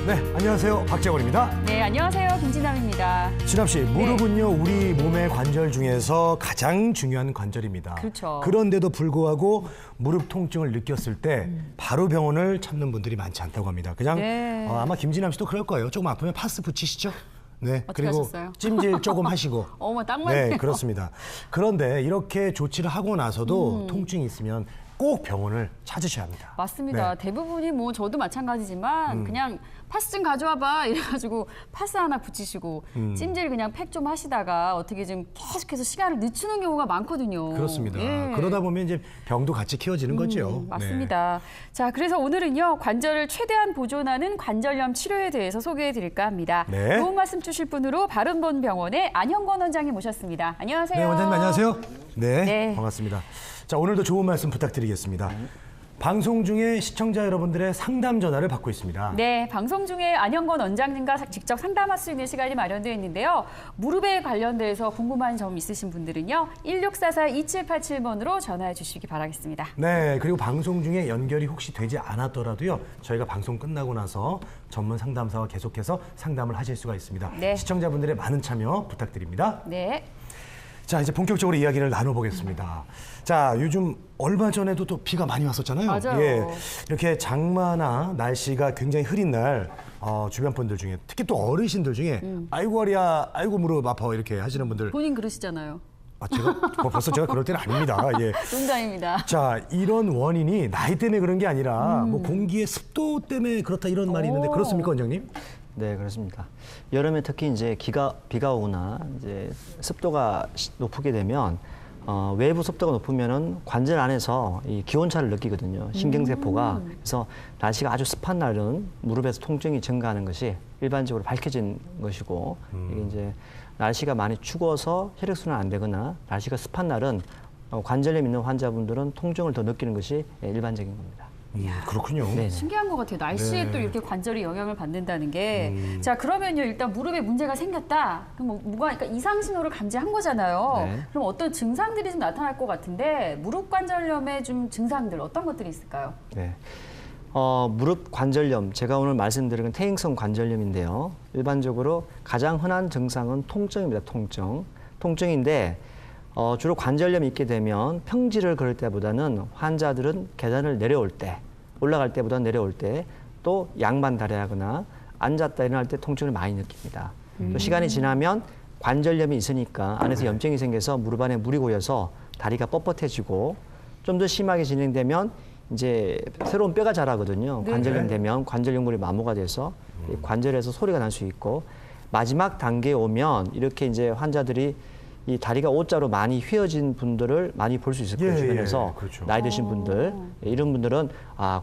네, 안녕하세요. 박재원입니다. 네, 안녕하세요. 김진남입니다. 진남 씨, 무릎은요, 우리 몸의 관절 중에서 가장 중요한 관절입니다. 그렇죠. 그런데도 불구하고 무릎 통증을 느꼈을 때 바로 병원을 찾는 분들이 많지 않다고 합니다. 그냥 네. 아마 김진남 씨도 그럴 거예요. 조금 아프면 파스 붙이시죠? 네, 어떻게 그리고 하셨어요? 찜질 조금 하시고. 어머, 딱 맞네요. 네, 그렇습니다. 그런데 이렇게 조치를 하고 나서도 통증이 있으면 꼭 병원을 찾으셔야 합니다. 맞습니다. 네. 대부분이 뭐 저도 마찬가지지만 그냥 파스 좀 가져와봐 이래가지고 파스 하나 붙이시고 찜질 그냥 팩 좀 하시다가 어떻게 좀 계속해서 시간을 늦추는 경우가 많거든요. 그렇습니다. 예. 그러다 보면 이제 병도 같이 키워지는 거죠. 맞습니다. 자, 그래서 오늘은요, 관절을 최대한 보존하는 관절염 치료에 대해서 소개해 드릴까 합니다. 네. 좋은 말씀 주실 분으로 바른본병원의 안형건 원장님 모셨습니다. 안녕하세요. 네, 원장님 안녕하세요. 네, 네. 반갑습니다. 자, 오늘도 좋은 말씀 부탁드리겠습니다. 방송 중에 시청자 여러분들의 상담 전화를 받고 있습니다. 네, 방송 중에 안형건 원장님과 직접 상담할 수 있는 시간이 마련되어 있는데요. 무릎에 관련돼서 궁금한 점 있으신 분들은요. 1644-2787번으로 전화해 주시기 바라겠습니다. 네, 그리고 방송 중에 연결이 혹시 되지 않았더라도요. 저희가 방송 끝나고 나서 전문 상담사와 계속해서 상담을 하실 수가 있습니다. 네. 시청자분들의 많은 참여 부탁드립니다. 네. 자, 이제 본격적으로 이야기를 나눠보겠습니다. 자, 요즘 얼마 전에도 또 비가 많이 왔었잖아요. 맞아요. 예, 이렇게 장마나 날씨가 굉장히 흐린 날 주변 분들 중에 특히 또 어르신들 중에 아이고 허리야, 아이고 무릎 아파 이렇게 하시는 분들. 본인 그러시잖아요. 아, 벌써 제가 그럴 때는 아닙니다. 예. 농담입니다. 자, 이런 원인이 나이 때문에 그런 게 아니라 뭐 공기의 습도 때문에 그렇다 이런 말이 있는데 그렇습니까, 원장님? 네, 그렇습니다. 여름에 특히 이제 비가 오거나 이제 습도가 높게 되면 외부 습도가 높으면은 관절 안에서 이 기온차를 느끼거든요. 신경세포가. 그래서 날씨가 아주 습한 날은 무릎에서 통증이 증가하는 것이 일반적으로 밝혀진 것이고 이게 이제 날씨가 많이 추워서 혈액순환 안 되거나 날씨가 습한 날은 관절염 있는 환자분들은 통증을 더 느끼는 것이 일반적인 겁니다. 그렇군요. 네. 신기한 것 같아요. 날씨에 네. 또 이렇게 관절이 영향을 받는다는 게. 자, 그러면요. 일단 무릎에 문제가 생겼다. 그럼 그러니까 이상 신호를 감지한 거잖아요. 네. 그럼 어떤 증상들이 좀 나타날 것 같은데 무릎 관절염의 좀 증상들 어떤 것들이 있을까요? 네. 무릎 관절염, 제가 오늘 말씀드린 건 퇴행성 관절염인데요. 일반적으로 가장 흔한 증상은 통증입니다. 통증인데 주로 관절염이 있게 되면 평지를 걸을 때보다는 환자들은 계단을 내려올 때, 올라갈 때보다 내려올 때, 또 양반 다리하거나 앉았다 일어날 때 통증을 많이 느낍니다. 또 시간이 지나면 관절염이 있으니까 안에서 염증이 생겨서 무릎 안에 물이 고여서 다리가 뻣뻣해지고 좀 더 심하게 진행되면 이제 새로운 뼈가 자라거든요. 네. 관절염 되면 관절연골이 마모가 돼서 이 관절에서 소리가 날 수 있고 마지막 단계에 오면 이렇게 이제 환자들이 이 다리가 O자로 많이 휘어진 분들을 많이 볼 수 있을 거예요. 주변에서 그렇죠. 나이 드신 분들 이런 분들은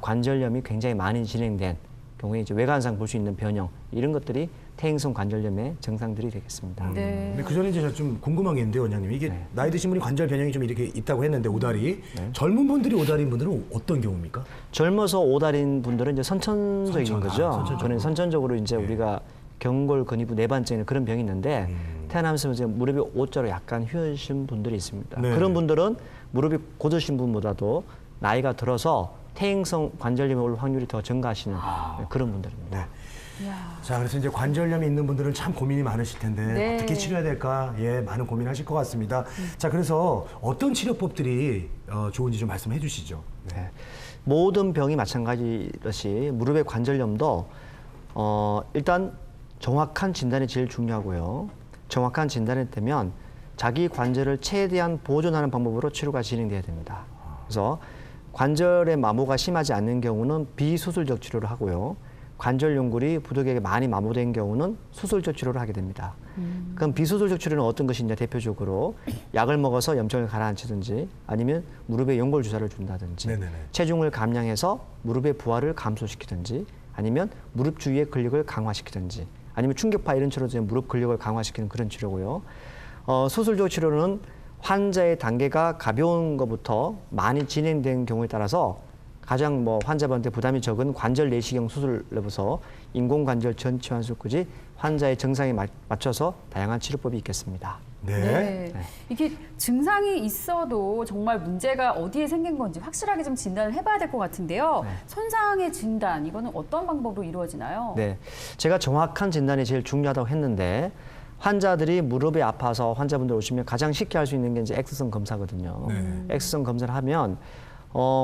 관절염이 굉장히 많이 진행된 경우에 이제 외관상 볼 수 있는 변형 이런 것들이 퇴행성 관절염의 증상들이 되겠습니다. 네. 근데 그 전에 이제 제가 좀 궁금한 게 있는데 원장님 이게 네. 나이 드신 분이 관절 변형이 좀 이렇게 있다고 했는데 오다리 젊은 분들이 오다리인 분들은 어떤 경우입니까? 젊어서 오다린 분들은 이제 선천적인 거죠. 저는 선천적으로 이제 우리가 경골 근위부 내반증 그런 병이 있는데 태어나면서 이제 무릎이 O자로 약간 휘어진 분들이 있습니다. 네. 그런 분들은 무릎이 곧으신 분보다도 나이가 들어서 퇴행성 관절염이 올 확률이 더 증가하시는 그런 분들입니다. 네. 이야. 자, 그래서 이제 관절염이 있는 분들은 참 고민이 많으실 텐데 네. 어떻게 치료해야 될까? 예, 많은 고민하실 것 같습니다. 자, 그래서 어떤 치료법들이 좋은지 좀 말씀해 주시죠. 네. 모든 병이 마찬가지듯이 무릎의 관절염도 일단 정확한 진단이 제일 중요하고요. 정확한 진단이 되면 자기 관절을 최대한 보존하는 방법으로 치료가 진행돼야 됩니다. 그래서 관절의 마모가 심하지 않는 경우는 비수술적 치료를 하고요. 관절 연골이 부득이하게 많이 마모된 경우는 수술적 치료를 하게 됩니다. 그럼 비수술적 치료는 어떤 것이냐 대표적으로 약을 먹어서 염증을 가라앉히든지 아니면 무릎에 연골 주사를 준다든지 네네네. 체중을 감량해서 무릎의 부하를 감소시키든지 아니면 무릎 주위의 근력을 강화시키든지 아니면 충격파 이런 치료로 무릎 근력을 강화시키는 그런 치료고요. 수술적 치료는 환자의 단계가 가벼운 것부터 많이 진행된 경우에 따라서 가장 환자분한테 부담이 적은 관절 내시경 수술로부터 인공관절 전치 환수까지 환자의 증상에 맞춰서 다양한 치료법이 있겠습니다. 네. 이게 증상이 있어도 정말 문제가 어디에 생긴 건지 확실하게 좀 진단을 해봐야 될 것 같은데요. 손상의 진단, 이거는 어떤 방법으로 이루어지나요? 네, 제가 정확한 진단이 제일 중요하다고 했는데 환자들이 무릎이 아파서 환자분들 오시면 가장 쉽게 할 수 있는 게 이제 X선 검사거든요. X선 검사를 하면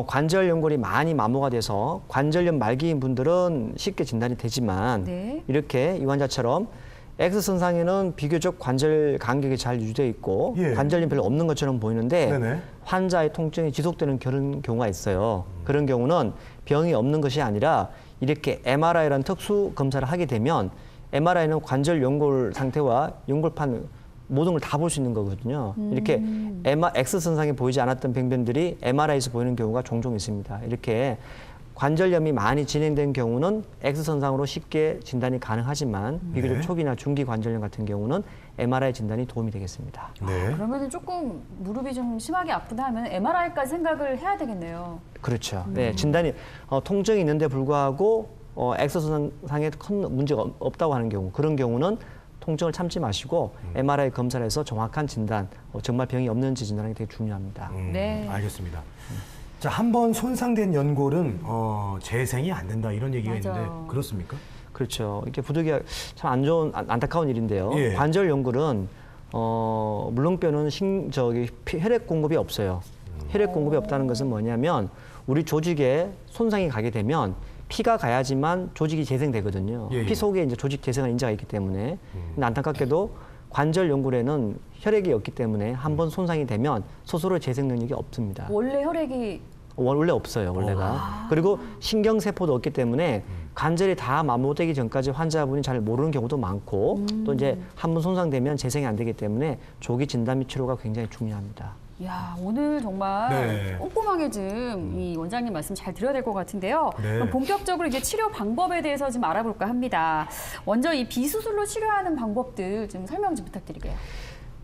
관절 연골이 많이 마모가 돼서 관절염 말기인 분들은 쉽게 진단이 되지만 네. 이렇게 이 환자처럼 X선상에는 비교적 관절 간격이 잘 유지되어 있고 예. 관절염 별로 없는 것처럼 보이는데 네네. 환자의 통증이 지속되는 그런 경우가 있어요. 그런 경우는 병이 없는 것이 아니라 이렇게 MRI라는 특수 검사를 하게 되면 MRI는 관절 연골 상태와 연골판 모든 걸 다 볼 수 있는 거거든요. 이렇게 X선상에 보이지 않았던 병변들이 MRI에서 보이는 경우가 종종 있습니다. 이렇게 관절염이 많이 진행된 경우는 X선상으로 쉽게 진단이 가능하지만 비교적 네. 초기나 중기 관절염 같은 경우는 MRI 진단이 도움이 되겠습니다. 네. 그러면 조금 무릎이 좀 심하게 아프다 하면 MRI까지 생각을 해야 되겠네요. 그렇죠. 네, 진단이 통증이 있는데 불구하고 X선상에 큰 문제가 없다고 하는 경우, 그런 경우는 통증을 참지 마시고 MRI 검사를 해서 정확한 진단, 정말 병이 없는지 진단하는 게 되게 중요합니다. 네. 알겠습니다. 자, 한 번 손상된 연골은 재생이 안 된다 이런 얘기가 맞아요. 있는데 그렇습니까? 그렇죠. 이게 부득이하게 참 안 좋은 안타까운 일인데요. 예. 관절 연골은 물렁뼈는 혈액 공급이 없어요. 혈액 공급이 없다는 것은 뭐냐면 우리 조직에 손상이 가게 되면 피가 가야지만 조직이 재생되거든요. 예, 예. 피 속에 이제 조직 재생하는 인자가 있기 때문에. 근데 안타깝게도 관절 연골에는 혈액이 없기 때문에 한 번 손상이 되면 스스로 재생 능력이 없습니다. 원래 혈액이 원래 없어요, 원래가. 그리고 신경세포도 없기 때문에 관절이 다 마모되기 전까지 환자분이 잘 모르는 경우도 많고 또 이제 한 번 손상되면 재생이 안 되기 때문에 조기 진단 및 치료가 굉장히 중요합니다. 야, 오늘 정말 네. 꼼꼼하게 좀 이 원장님 말씀 잘 들어야 될 것 같은데요. 네. 그럼 본격적으로 이제 치료 방법에 대해서 좀 알아볼까 합니다. 먼저 이 비수술로 치료하는 방법들 좀 설명 좀 부탁드릴게요.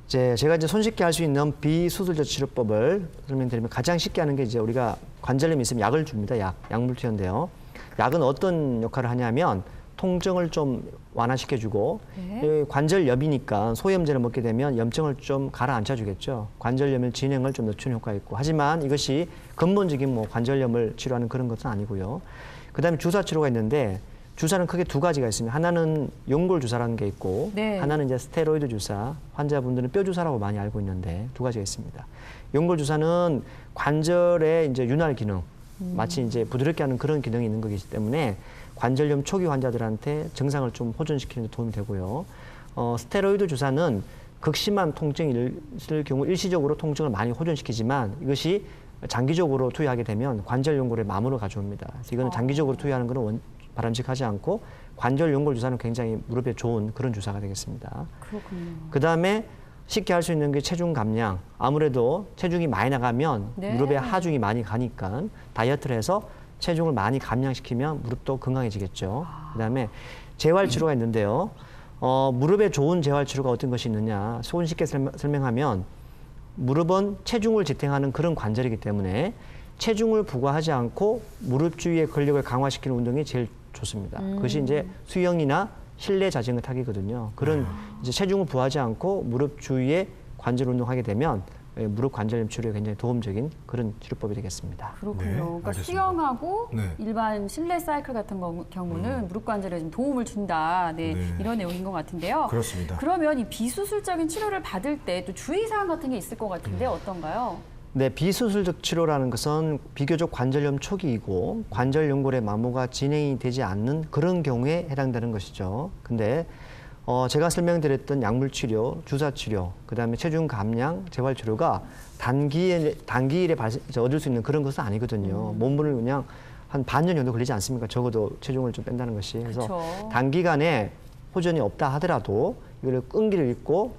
제가 이제 손쉽게 할 수 있는 비수술적 치료법을 설명드리면 가장 쉽게 하는 게 이제 우리가 관절염이 있으면 약을 줍니다. 약물투여인데요. 약은 어떤 역할을 하냐면 통증을 좀 완화시켜주고 네. 관절염이니까 소염제를 먹게 되면 염증을 좀 가라앉혀주겠죠. 관절염의 진행을 좀 늦추는 효과가 있고 하지만 이것이 근본적인 관절염을 치료하는 그런 것은 아니고요. 그다음에 주사 치료가 있는데 주사는 크게 두 가지가 있습니다. 하나는 연골 주사라는 게 있고 네. 하나는 이제 스테로이드 주사. 환자분들은 뼈 주사라고 많이 알고 있는데 두 가지가 있습니다. 연골 주사는 관절의 이제 윤활 기능, 마치 이제 부드럽게 하는 그런 기능이 있는 거기 때문에 관절염 초기 환자들한테 증상을 좀 호전시키는 데 도움이 되고요. 스테로이드 주사는 극심한 통증이 있을 경우 일시적으로 통증을 많이 호전시키지만 이것이 장기적으로 투여하게 되면 관절 연골에 마모를 가져옵니다. 그래서 이거는 장기적으로 투여하는 것은 바람직하지 않고 관절 연골 주사는 굉장히 무릎에 좋은 그런 주사가 되겠습니다. 그렇군요. 그다음에 쉽게 할 수 있는 게 체중 감량. 아무래도 체중이 많이 나가면 네. 무릎에 하중이 많이 가니까 다이어트를 해서 체중을 많이 감량시키면 무릎도 건강해지겠죠. 그다음에 재활 치료가 있는데요. 무릎에 좋은 재활 치료가 어떤 것이 있느냐. 손쉽게 설명하면 무릎은 체중을 지탱하는 그런 관절이기 때문에 체중을 부과하지 않고 무릎 주위의 근력을 강화시키는 운동이 제일 좋습니다. 그것이 이제 수영이나 실내 자전거 타기거든요. 그런 이제 체중을 부하지 않고 무릎 주위에 관절 운동하게 되면 무릎 관절염 치료에 굉장히 도움적인 그런 치료법이 되겠습니다. 그렇군요. 네, 그러니까 알겠습니다. 수영하고 네. 일반 실내 사이클 같은 경우는 무릎 관절에 좀 도움을 준다. 네, 네. 이런 내용인 것 같은데요. 그렇습니다. 그러면 이 비수술적인 치료를 받을 때 또 주의사항 같은 게 있을 것 같은데 어떤가요? 네, 비수술적 치료라는 것은 비교적 관절염 초기이고 관절 연골의 마모가 진행이 되지 않는 그런 경우에 해당되는 것이죠. 근데 제가 설명드렸던 약물 치료, 주사 치료, 그다음에 체중 감량, 재활 치료가 단기일에 얻을 수 있는 그런 것은 아니거든요. 몸을 그냥 한 반년 정도 걸리지 않습니까? 적어도 체중을 좀 뺀다는 것이. 그래서 그렇죠. 단기간에 호전이 없다 하더라도 이걸 끈기를 잊고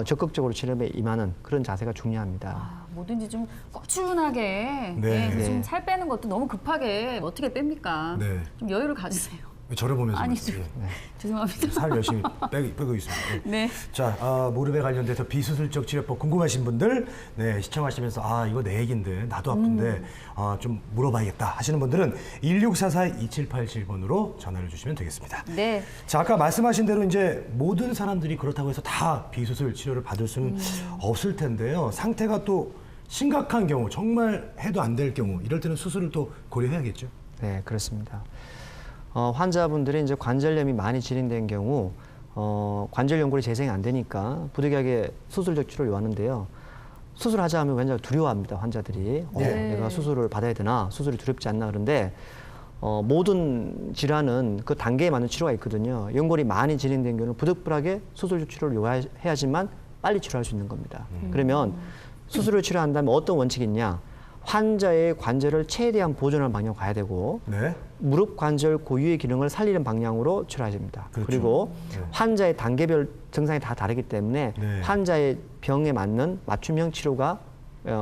적극적으로 치료에 임하는 그런 자세가 중요합니다. 뭐든지 좀 꾸준하게 네. 좀 네. 살 빼는 것도 너무 급하게 어떻게 뺍니까? 네. 좀 여유를 가지세요. 저를 보면서 아니, 말씀이에요. 죄송합니다. 살 열심히 빼고 있습니다. 네. 자, 무릎에 관련돼서 비수술적 치료법 궁금하신 분들, 네, 시청하시면서 이거 내 얘긴데 나도 아픈데 좀 물어봐야겠다 하시는 분들은 1644-2787번으로 전화를 주시면 되겠습니다. 네. 자, 아까 말씀하신 대로 이제 모든 사람들이 그렇다고 해서 다 비수술 치료를 받을 수는 없을 텐데요. 상태가 또 심각한 경우, 정말 해도 안 될 경우, 이럴 때는 수술을 또 고려해야겠죠. 네, 그렇습니다. 환자분들이 이제 관절염이 많이 진행된 경우 관절 연골이 재생이 안 되니까 부득이하게 수술적 치료를 요하는데요. 수술하자 하면 굉장히 두려워합니다, 환자들이. 네. 내가 수술을 받아야 되나, 수술이 두렵지 않나. 그런데 모든 질환은 그 단계에 맞는 치료가 있거든요. 연골이 많이 진행된 경우는 부득불하게 수술적 치료를 요해야지만 빨리 치료할 수 있는 겁니다. 그러면 수술을 치료한다면 어떤 원칙이 있냐? 환자의 관절을 최대한 보존하는 방향으로 가야 되고 네. 무릎 관절 고유의 기능을 살리는 방향으로 치료해야 됩니다. 그렇죠. 그리고 네. 환자의 단계별 증상이 다 다르기 때문에 네. 환자의 병에 맞는 맞춤형 치료가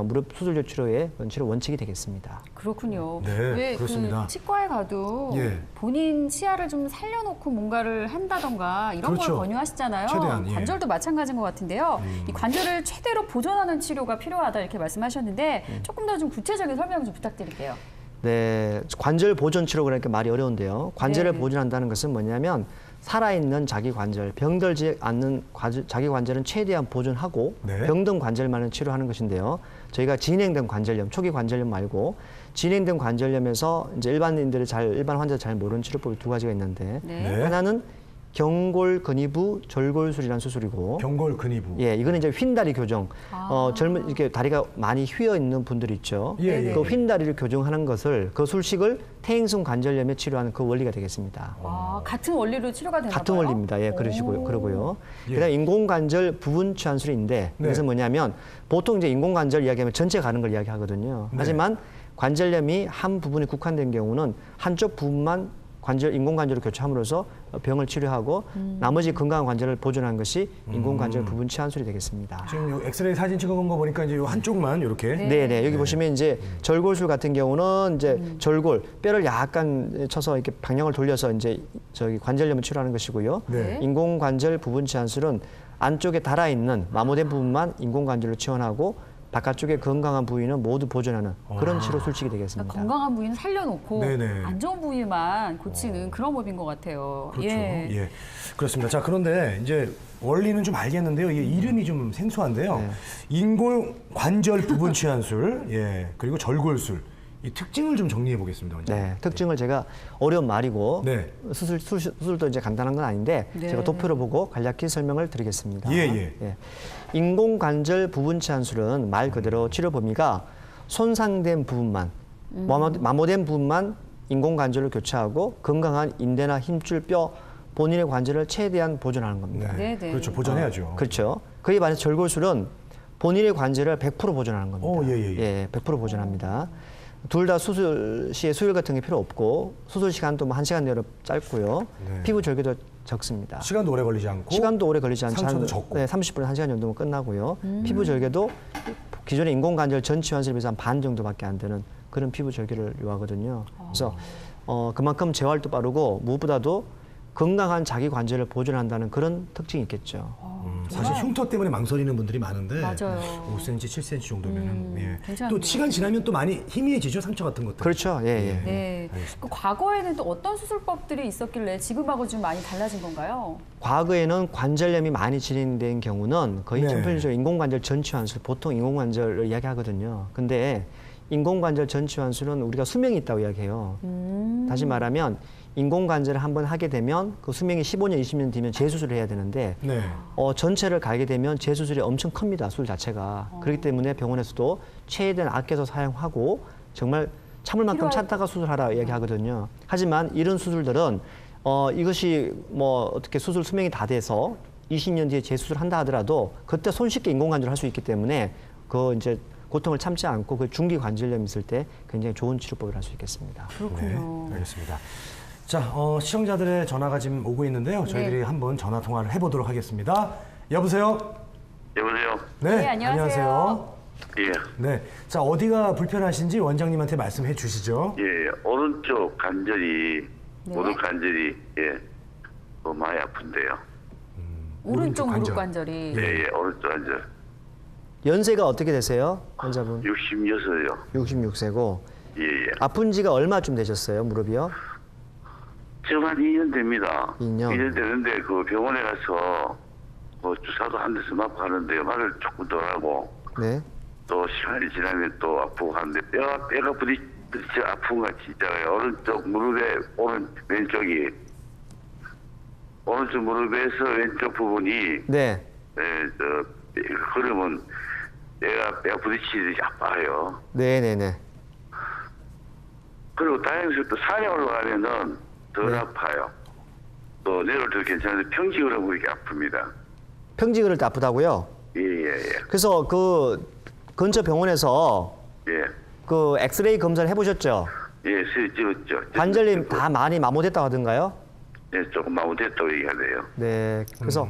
무릎 수술적 치료의 치료 원칙이 되겠습니다. 그렇군요. 네, 왜 그렇습니다. 그 치과에 가도 예. 본인 치아를 좀 살려놓고 뭔가를 한다던가 이런 그렇죠. 걸 권유하시잖아요. 최대한, 예. 관절도 마찬가지인 것 같은데요. 이 관절을 최대로 보존하는 치료가 필요하다 이렇게 말씀하셨는데 조금 더 좀 구체적인 설명 좀 부탁드릴게요. 네, 관절 보존 치료 그러니까 말이 어려운데요. 관절을 네. 보존한다는 것은 뭐냐면 살아있는 자기 관절, 병들지 않는 자기 관절은 최대한 보존하고 네. 병든 관절만을 치료하는 것인데요. 저희가 진행된 관절염, 초기 관절염 말고 진행된 관절염에서 이제 일반 환자들 잘 모르는 치료법이 두 가지가 있는데 네. 네. 하나는 경골 근위부 절골술이라는 수술이고 경골 근위부. 예, 이거는 이제 휜다리 교정. 젊은 이렇게 다리가 많이 휘어 있는 분들 있죠. 예, 예. 그 휜다리를 교정하는 것을 그 술식을 퇴행성 관절염에 치료하는 그 원리가 되겠습니다. 같은 원리로 치료가 되나 같은 봐요? 원리입니다. 예, 그러시고요. 그러고요. 예. 그다음 인공관절 부분 치환술인데 네. 그래서 뭐냐면 보통 이제 인공관절 이야기하면 전체 가는 걸 이야기하거든요. 네. 하지만 관절염이 한 부분에 국한된 경우는 한쪽 부분만 인공관절을 교체함으로써 병을 치료하고 나머지 건강한 관절을 보존하는 것이 인공관절 부분 치환술이 되겠습니다. 지금 요 엑스레이 사진 찍어본 거 보니까 이제 요 한쪽만 이렇게. 네, 여기 보시면 이제 절골술 같은 경우는 이제 절골 뼈를 약간 쳐서 이렇게 방향을 돌려서 이제 저기 관절염을 치료하는 것이고요. 네. 인공관절 부분 치환술은 안쪽에 달아 있는 마모된 부분만 인공관절로 치환하고 바깥쪽에 건강한 부위는 모두 보존하는 그런 치료 술식이 되겠습니다. 그러니까 건강한 부위는 살려놓고 네네. 안 좋은 부위만 고치는 그런 법인 것 같아요. 그렇죠. 예. 그렇습니다. 자, 그런데 이제 원리는 좀 알겠는데요. 이게 이름이 좀 생소한데요. 네. 인공 관절 부분 치환술, 예, 그리고 절골술. 이 특징을 좀 정리해 보겠습니다. 원장님. 네, 특징을 제가 어려운 말이고 네. 수술도 이제 간단한 건 아닌데 네. 제가 도표로 보고 간략히 설명을 드리겠습니다. 예. 인공관절 부분 치환술은 말 그대로 치료 범위가 손상된 부분만, 마모된 부분만 인공관절을 교체하고 건강한 인대나 힘줄 뼈 본인의 관절을 최대한 보존하는 겁니다. 네. 그렇죠. 보존해야죠. 그렇죠. 그에 반해서 절골술은 본인의 관절을 100% 보존하는 겁니다. 오, 예. 100% 보존합니다. 둘 다 수술 시에 수혈 같은 게 필요 없고 수술 시간도 뭐 1시간 내로 짧고요. 네. 피부 절개도 적습니다. 시간도 오래 걸리지 않고. 시간도 오래 걸리지 않죠. 상처도 적고. 네, 30분, 1시간 정도면 끝나고요. 피부 절개도 기존의 인공관절 전 치환술에 비해서 한 반 정도밖에 안 되는 그런 피부 절개를 요하거든요. 그래서 그만큼 재활도 빠르고 무엇보다도 건강한 자기 관절을 보존한다는 그런 특징이 있겠죠. 사실 흉터 때문에 망설이는 분들이 많은데 맞아요. 5cm, 7cm 정도면은 예. 괜찮네요. 또 시간 지나면 또 많이 희미해지죠, 상처 같은 것들. 그렇죠. 예. 네. 그 과거에는 또 어떤 수술법들이 있었길래 지금하고 좀 많이 달라진 건가요? 과거에는 관절염이 많이 진행된 경우는 거의 네. 천편일률 인공관절 전치환술, 보통 인공관절을 이야기하거든요. 근데 인공관절 전치환술은 우리가 수명이 있다고 이야기해요. 다시 말하면 인공관절을 한번 하게 되면 그 수명이 15년, 20년 뒤면 재수술을 해야 되는데 네. 전체를 갈게 되면 재수술이 엄청 큽니다. 수술 자체가. 그렇기 때문에 병원에서도 최대한 아껴서 사용하고 정말 참을 만큼 참다가 수술하라 이야기하거든요. 하지만 이런 수술들은 이것이 뭐 어떻게 수술 수명이 다 돼서 20년 뒤에 재수술을 한다 하더라도 그때 손쉽게 인공관절을 할 수 있기 때문에 그 이제 고통을 참지 않고 그 중기 관절염이 있을 때 굉장히 좋은 치료법을 할 수 있겠습니다. 그렇군요. 네, 알겠습니다. 자, 시청자들의 전화가 지금 오고 있는데요. 저희들이 한번 전화 통화를 해보도록 하겠습니다. 여보세요? 여보세요? 네, 안녕하세요. 예. 네, 자, 어디가 불편하신지 원장님한테 말씀해 주시죠. 예, 오른쪽 관절이 네. 무릎 관절이 많이 아픈데요. 오른쪽 무릎 관절. 관절이. 예, 오른쪽 관절. 연세가 어떻게 되세요, 환자분? 66이요. 66세고 예. 아픈 지가 얼마쯤 되셨어요, 무릎이요? 지금 한 2년 됩니다. 2년. 2년 되는데 그 병원에 가서 뭐 주사도 한 대서 맞고 하는데요. 말을 조금 덜 하고 네. 또 시간이 지나면 또 아프고 하는데 뼈가 부딪혀 아픈 거 진짜요. 오른쪽 무릎에 왼쪽 무릎에서 왼쪽 부분이 네. 그러면 뼈가 부딪히듯이 아파요. 네네네. 그리고 다행스럽게 또 산에 올라가면은 덜 아파요. 또 내려올 때도 괜찮은데 평지를 하고 이렇게 아픕니다. 평지 그럴 때 아프다고요? 예. 그래서 그 근처 병원에서 예. 그 엑스레이 검사를 해보셨죠? 예, 찍었죠. 관절림 다 많이 마모됐다고 하던가요? 예, 조금 마무됐다고 얘기하네요. 네. 그래서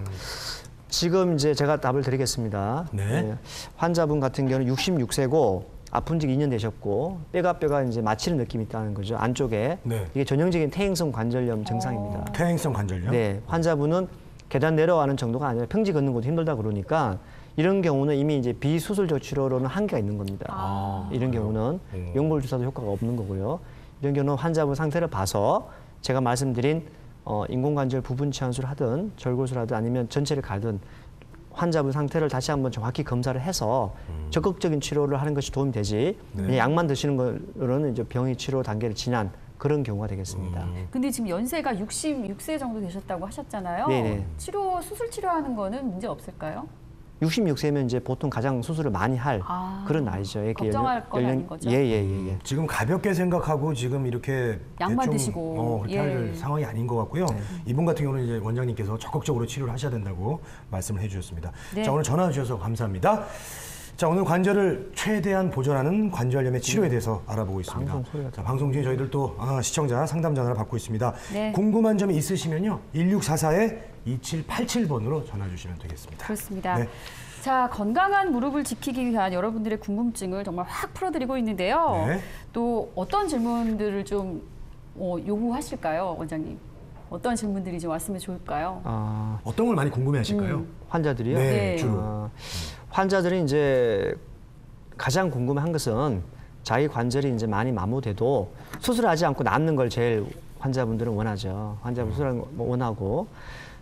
지금 이제 제가 답을 드리겠습니다. 네. 환자분 같은 경우는 66세고 아픈 지 2년 되셨고 뼈가 이제 마취는 느낌이 있다는 거죠. 안쪽에. 네. 이게 전형적인 퇴행성 관절염 증상입니다. 퇴행성 관절염. 네. 환자분은 계단 내려가는 정도가 아니라 평지 걷는 것도 힘들다 그러니까 이런 경우는 이미 이제 비수술적 치료로는 한계가 있는 겁니다. 이런 경우는 연골 주사도 효과가 없는 거고요. 이런 경우는 환자분 상태를 봐서 제가 말씀드린 인공관절 부분 치환술을 하든 절골술을 하든 아니면 전체를 가든 환자분 상태를 다시 한번 정확히 검사를 해서 적극적인 치료를 하는 것이 도움이 되지 그냥 약만 드시는 거로는 이제 병의 치료 단계를 지난 그런 경우가 되겠습니다. 근데 지금 연세가 66세 정도 되셨다고 하셨잖아요. 네네. 수술 치료하는 거는 문제 없을까요? 66세면 이제 보통 가장 수술을 많이 할 그런 나이죠. 이렇게 걱정할 건 아닌 거죠? 예. 지금 가볍게 생각하고 지금 이렇게 약만 대충, 드시고. 그렇게 예. 할 상황이 아닌 것 같고요. 이분 같은 경우는 이제 원장님께서 적극적으로 치료를 하셔야 된다고 말씀을 해주셨습니다. 네. 자, 오늘 전화 주셔서 감사합니다. 자, 오늘 관절을 최대한 보존하는 관절염의 치료에 대해서 알아보고 있습니다. 방송 소리가 자, 방송 중에 저희들 또 시청자 상담 전화를 받고 있습니다. 네. 궁금한 점이 있으시면요. 1644-2787번으로 전화 주시면 되겠습니다. 그렇습니다. 네. 자, 건강한 무릎을 지키기 위한 여러분들의 궁금증을 정말 확 풀어드리고 있는데요. 네. 또 어떤 질문들을 좀 요구하실까요, 원장님? 어떤 질문들이 좀 왔으면 좋을까요? 어떤 걸 많이 궁금해하실까요? 환자들이요? 네, 네. 주로. 환자들이 이제 가장 궁금한 것은 자기 관절이 이제 많이 마모돼도 수술하지 않고 낫는 걸 제일 환자분들은 원하죠. 환자분 수술하는 거 원하고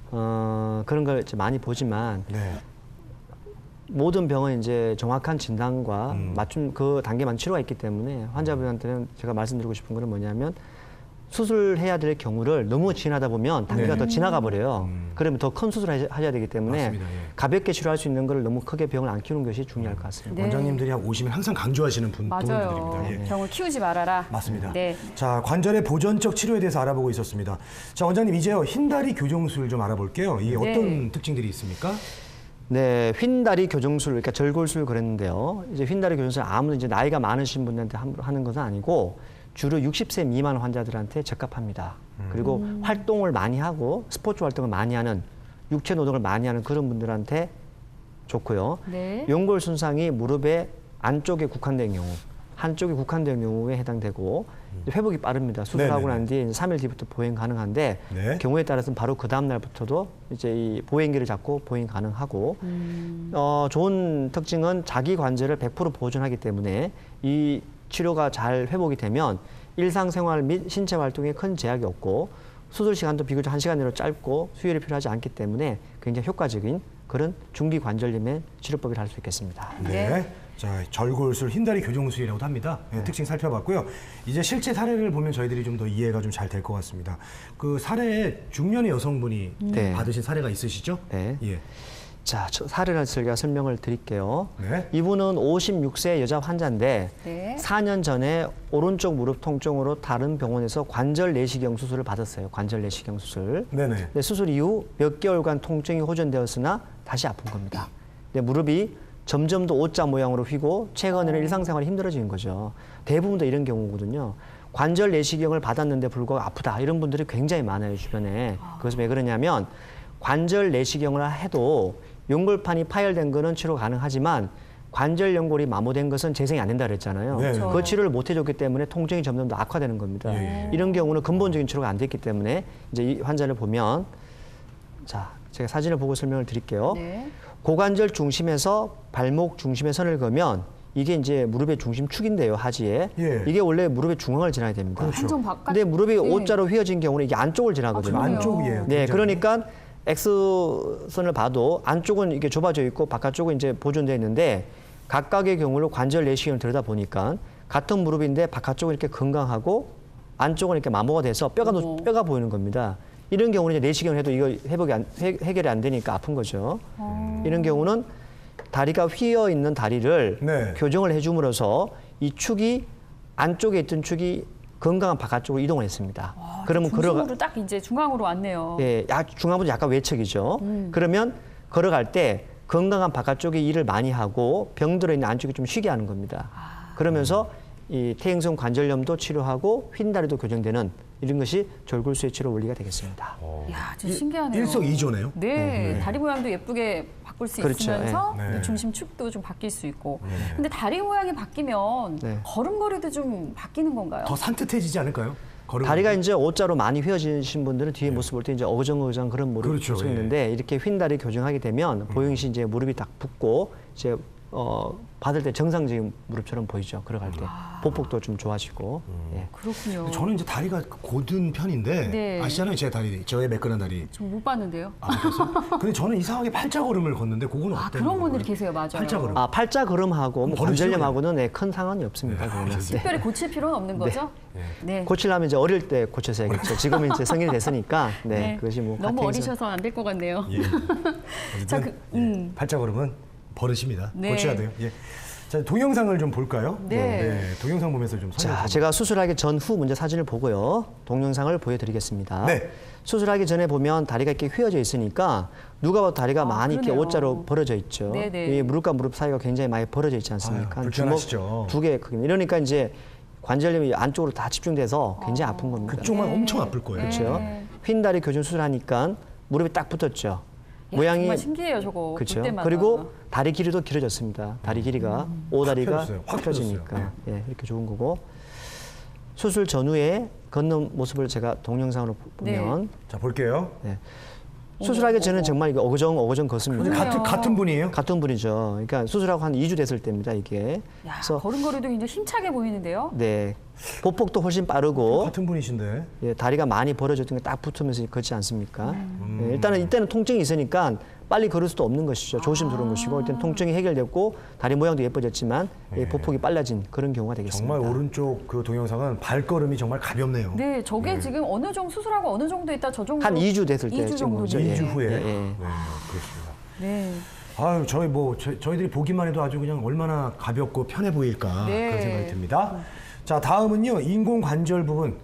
그런 걸 이제 많이 보지만 네. 모든 병은 이제 정확한 진단과 맞춤 그 단계만 치료가 있기 때문에 환자분한테는 제가 말씀드리고 싶은 거는 뭐냐면 수술해야 될 경우를 너무 지나다 보면 단계가 네. 더 지나가 버려요. 그러면 더 큰 수술을 하셔야 되기 때문에 맞습니다. 예. 가볍게 치료할 수 있는 걸 너무 크게 병을 안 키우는 것이 중요할 것 같습니다. 네. 원장님들이 오시면 항상 강조하시는 맞아요. 부분들입니다. 예. 병을 키우지 말아라. 맞습니다. 네. 자, 관절의 보존적 치료에 대해서 알아보고 있었습니다. 자, 원장님 이제요 흰다리 교정술 좀 알아볼게요. 이게 네. 어떤 특징들이 있습니까? 네, 휜다리 교정술, 그러니까 절골술 그랬는데요. 이제 휜다리 교정술 아무도 이제 나이가 많으신 분들한테 하는 것은 아니고 주로 60세 미만 환자들한테 적합합니다. 그리고 활동을 많이 하고 스포츠 활동을 많이 하는 육체 노동을 많이 하는 그런 분들한테 좋고요. 네. 연골 손상이 무릎의 안쪽에 국한된 경우, 한쪽에 국한된 경우에 해당되고 회복이 빠릅니다. 수술하고 네네네. 난 뒤에 이제 3일 뒤부터 보행 가능한데 네. 경우에 따라서는 바로 그 다음 날부터도 이제 이 보행기를 잡고 보행 가능하고 좋은 특징은 자기 관절을 100% 보존하기 때문에 이 치료가 잘 회복이 되면 일상생활 및 신체 활동에 큰 제약이 없고 수술 시간도 비교적 1시간 내로 짧고 수혈이 필요하지 않기 때문에 굉장히 효과적인 그런 중기 관절염의 치료법이라 할 수 있겠습니다. 네. 네. 자, 절골술, 흰다리 교정술이라고도 합니다. 네, 특징 살펴봤고요. 이제 실제 사례를 보면 저희들이 좀 더 이해가 좀 잘 될 것 같습니다. 그 사례에 중년의 여성분이 네. 받으신 사례가 있으시죠? 네. 예. 자, 사례를 제가 설명을 드릴게요. 네. 이분은 56세 여자 환자인데 네. 4년 전에 오른쪽 무릎 통증으로 다른 병원에서 관절 내시경 수술을 받았어요. 관절 내시경 수술. 네네. 근데 수술 이후 몇 개월간 통증이 호전되었으나 다시 아픈 겁니다. 근데 무릎이 점점 더 O자 모양으로 휘고 최근에는 일상생활이 힘들어지는 거죠. 대부분 다 이런 경우거든요. 관절 내시경을 받았는데 불구하고 아프다 이런 분들이 굉장히 많아요, 주변에. 그것은 왜 그러냐면 관절 내시경을 해도 연골판이 파열된 거는 치료 가능하지만 관절 연골이 마모된 것은 재생이 안 된다 그랬잖아요. 네. 그렇죠. 그 치료를 못 해줬기 때문에 통증이 점점 더 악화되는 겁니다. 예. 이런 경우는 근본적인 치료가 안 됐기 때문에 이제 이 환자를 보면 자, 제가 사진을 보고 설명을 드릴게요. 네. 고관절 중심에서 발목 중심에 선을 그으면 이게 이제 무릎의 중심축인데요, 하지에. 예. 이게 원래 무릎의 중앙을 지나야 됩니다. 한쪽 바깥. 근데 무릎이 네. O자로 휘어진 경우는 이게 안쪽을 지나거든요. 아, 그래요? 안쪽이에요. 네, 굉장히. 그러니까 X선을 봐도 안쪽은 이게 좁아져 있고 바깥쪽은 이제 보존되어 있는데 각각의 경우를 관절 내시경을 들여다 보니까 같은 무릎인데 바깥쪽은 이렇게 건강하고 안쪽은 이렇게 마모가 돼서 어머. 뼈가 보이는 겁니다. 이런 경우는 이제 내시경을 해도 이거 해결이 안 되니까 아픈 거죠. 이런 경우는 다리가 휘어 있는 다리를 네. 교정을 해줌으로써 이 축이 안쪽에 있던 축이 건강한 바깥쪽으로 이동을 했습니다. 그러면 중심으로 딱 이제 중앙으로 왔네요. 예, 중앙부는 약간 외척이죠. 그러면 걸어갈 때 건강한 바깥쪽에 일을 많이 하고 병들어 있는 안쪽이 좀 쉬게 하는 겁니다. 그러면서 이 퇴행성 관절염도 치료하고 휜다리도 교정되는 이런 것이 절골수의 치료 원리가 되겠습니다. 이야, 진짜 신기하네요. 일석이조네요. 네, 다리 모양도 예쁘게 바꿀 수 그렇죠. 있으면서 네. 네. 중심축도 좀 바뀔 수 있고. 근데 다리 모양이 바뀌면 네. 걸음걸이도 좀 바뀌는 건가요? 더 산뜻해지지 않을까요? 다리가 이제 O자로 많이 휘어지신 분들은 뒤에 모습 볼 때 이제 어정어정 그런 무릎 그렇죠. 모습이 있는데 이렇게 휜 다리 교정하게 되면 보행시 이제 무릎이 딱 붓고 이제 받을 때 정상적인 무릎처럼 보이죠. 걸어갈 때 보폭도 좀 좋아지고. 예. 그렇군요. 저는 이제 다리가 고든 편인데 네. 아시잖아요, 제 다리, 저의 매끈한 다리. 좀 못 봤는데요. 아, 그래서 근데 저는 이상하게 팔자걸음을 걷는데 그거는 아, 어때요? 그런 분들이 계세요. 맞아요. 팔자걸음. 아, 팔자 걸음하고 뭐 버릇이요? 관절염하고는 네, 큰 상관이 없습니다. 그거는. 네. 특별히 고칠 필요는 없는 거죠? 네. 고치려면 이제 어릴 때 고쳐서야겠죠. 지금은 이제 성인이 됐으니까 네, 그것이 뭐 너무 가택에서- 어리셔서 안 될 것 같네요. 예. 자, 어쨌든 팔자걸음은 버릇입니다. 네. 고쳐야 돼요. 예. 자, 동영상을 좀 볼까요? 네. 동영상 보면서 좀 설명. 자, 제가 수술하기 전후 먼저 사진을 보고요. 동영상을 보여드리겠습니다. 네. 수술하기 전에 보면 다리가 이렇게 휘어져 있으니까 누가 봐도 다리가 많이 이렇게 그러네요. O자로 벌어져 있죠. 네네. 이 무릎과 무릎 사이가 굉장히 많이 벌어져 있지 않습니까? 아유, 불편하시죠. 두 개 크기. 이러니까 이제 관절염이 안쪽으로 다 집중돼서 굉장히 아픈 겁니다. 그쪽만 엄청 아플 거예요. 그렇죠. 네. 휜 다리 교정 수술하니까 무릎이 딱 붙었죠. 야, 정말 신기해요, 저거. 그렇죠. 볼 때마다. 그리고 다리 길이도 길어졌습니다. 다리 길이가 오다리가 펴졌어요. 확 펴지니까 예, 이렇게 좋은 거고 수술 전후에 걷는 모습을 제가 동영상으로 보면 자, 볼게요. 예, 수술하기 전에는 정말 이거 어거정 걷습니다. 그러네요. 같은 분이에요? 같은 분이죠. 그러니까 수술하고 한 2주 됐을 때입니다. 이게 야, 그래서 걸음걸이도 굉장히 힘차게 보이는데요. 네 보폭도 훨씬 빠르고 같은 분이신데. 예, 다리가 많이 벌어졌던 게 딱 붙으면서 걷지 않습니까? 예, 일단은 이때는 통증이 있으니까 빨리 걸을 수도 없는 것이죠. 조심스러운 것이고 일단 통증이 해결됐고 다리 모양도 예뻐졌지만 예, 보폭이 빨라진 그런 경우가 되겠습니다. 정말 오른쪽 그 동영상은 발걸음이 정말 가볍네요. 네, 저게 지금 어느 정도 수술하고 어느 정도 있다 저 정도 한 2주 됐을 때 2주 찍은 정도 거죠. 2주 예. 후에. 예, 예. 네, 그렇습니다. 네. 아유, 저희들이 보기만 해도 아주 그냥 얼마나 가볍고 편해 보일까 네. 그런 생각이 듭니다. 자, 다음은요, 인공관절 부분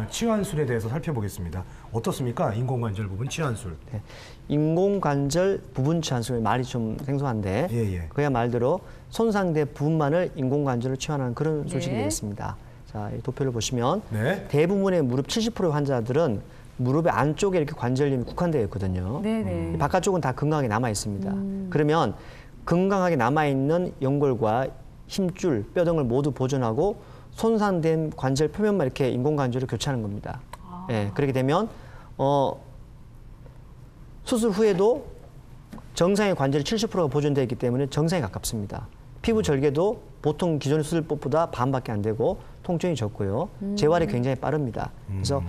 치환술에 대해서 살펴보겠습니다. 어떻습니까? 인공관절 부분 치환술. 네. 인공관절 부분 치환술 말이 좀 생소한데 예, 예. 그야 말대로 손상된 부분만을 인공관절로 치환하는 그런 소식이 네. 되겠습니다. 자, 이 도표를 보시면 네. 대부분의 무릎 70%의 환자들은 무릎의 안쪽에 이렇게 관절염이 국한되어 있거든요. 네네. 바깥쪽은 다 건강하게 남아 있습니다. 그러면 건강하게 남아 있는 연골과 힘줄, 뼈 등을 모두 보존하고 손상된 관절 표면만 이렇게 인공관절을 교체하는 겁니다. 예, 그렇게 되면 수술 후에도 정상의 관절이 70%가 보존되어 있기 때문에 정상에 가깝습니다. 피부 절개도 보통 기존의 수술법보다 반밖에 안 되고 통증이 적고요. 재활이 굉장히 빠릅니다. 그래서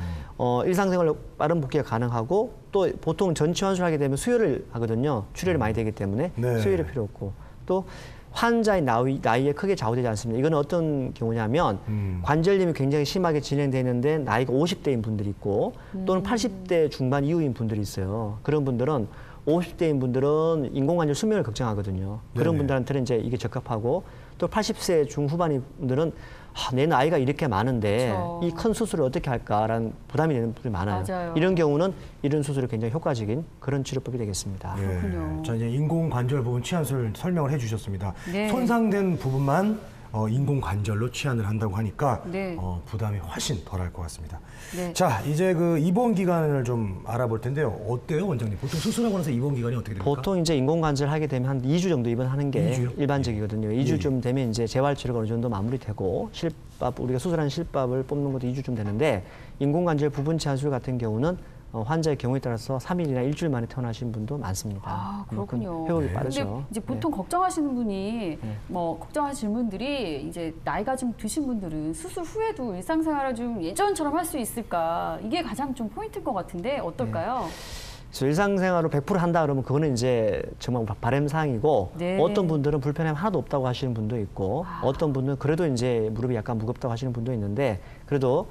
일상생활로 빠른 복귀가 가능하고 또 보통 전치환술 하게 되면 수혈을 하거든요. 출혈이 많이 되기 때문에 네. 수혈이 필요 없고 또 환자의 나이에 크게 좌우되지 않습니다. 이건 어떤 경우냐면 관절염이 굉장히 심하게 진행되는데 나이가 50대인 분들이 있고 또는 80대 중반 이후인 분들이 있어요. 그런 분들은 50대인 분들은 인공관절 수명을 걱정하거든요. 그런 네네. 분들한테는 이제 이게 적합하고 또 80세 중후반인 분들은 내 나이가 이렇게 많은데 그렇죠. 이 큰 수술을 어떻게 할까라는 부담이 되는 분들이 많아요. 맞아요. 이런 경우는 이런 수술이 굉장히 효과적인 그런 치료법이 되겠습니다. 그렇군요. 자, 이제 인공관절 부분 치환술 설명을 해주셨습니다. 네. 손상된 부분만 인공관절로 치환을 한다고 하니까 네. 부담이 훨씬 덜할 것 같습니다. 네. 자, 이제 그 입원 기간을 좀 알아볼 텐데요. 어때요, 원장님? 보통 수술하고 나서 입원 기간이 어떻게 됩니까? 보통 이제 인공관절 하게 되면 한 2주 정도 입원하는 게 2주요? 일반적이거든요. 예. 2주쯤 되면 이제 재활치료가 어느 정도 마무리되고 실밥 우리가 수술한 실밥을 뽑는 것도 2주쯤 되는데 인공관절 부분 치환술 같은 경우는 환자의 경우에 따라서 3일이나 일주일 만에 퇴원하신 분도 많습니다. 아, 그만큼 그렇군요. 회복이 네. 빠르죠. 근데 이제 보통 걱정하시는 분이 걱정하시는 분들이 이제 나이가 좀 드신 분들은 수술 후에도 일상생활을 좀 예전처럼 할 수 있을까 이게 가장 좀 포인트인 것 같은데 어떨까요? 그래서 일상생활로 100% 한다 그러면 그거는 이제 정말 바람 사항이고 네. 어떤 분들은 불편함 하나도 없다고 하시는 분도 있고 어떤 분은 그래도 이제 무릎이 약간 무겁다고 하시는 분도 있는데 그래도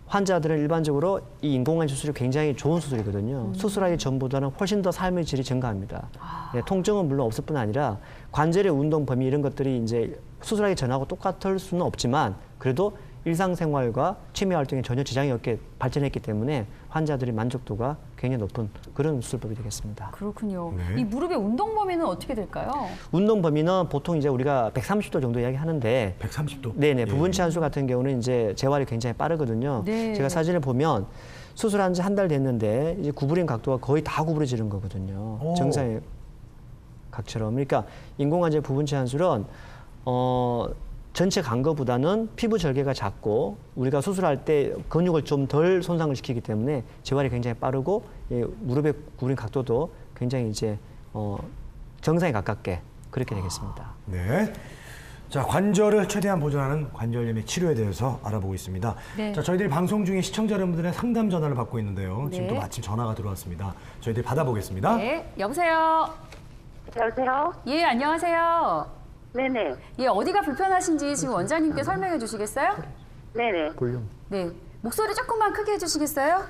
환자들은 일반적으로 이 인공관절 수술이 굉장히 좋은 수술이거든요. 수술하기 전보다는 훨씬 더 삶의 질이 증가합니다. 네, 통증은 물론 없을 뿐 아니라 관절의 운동 범위 이런 것들이 이제 수술하기 전하고 똑같을 수는 없지만 그래도 일상생활과 취미 활동에 전혀 지장이 없게 발전했기 때문에 환자들의 만족도가 굉장히 높은 그런 수술법이 되겠습니다. 그렇군요. 네. 이 무릎의 운동 범위는 어떻게 될까요? 운동 범위는 보통 이제 우리가 130도 정도 이야기하는데 130도. 네네 예. 부분 치환술 같은 경우는 이제 재활이 굉장히 빠르거든요. 네. 제가 사진을 보면 수술한 지 한 달 됐는데 이제 구부린 각도가 거의 다 구부러지는 거거든요. 오. 정상의 각처럼. 그러니까 인공관절 부분 치환술은 전체 간 거보다는 피부 절개가 작고 우리가 수술할 때 근육을 좀 덜 손상을 시키기 때문에 재활이 굉장히 빠르고 무릎의 구부린 각도도 굉장히 이제 정상에 가깝게 그렇게 되겠습니다. 네. 자, 관절을 최대한 보존하는 관절염의 치료에 대해서 알아보고 있습니다. 네. 자, 저희들이 방송 중에 시청자 여러분들의 상담 전화를 받고 있는데요. 지금 네. 또 마침 전화가 들어왔습니다. 저희들이 받아보겠습니다. 네, 여보세요. 여보세요? 예, 안녕하세요. 네네. 예, 어디가 불편하신지 지금 원장님께 설명해 주시겠어요? 네네. 네, 목소리 조금만 크게 해주시겠어요?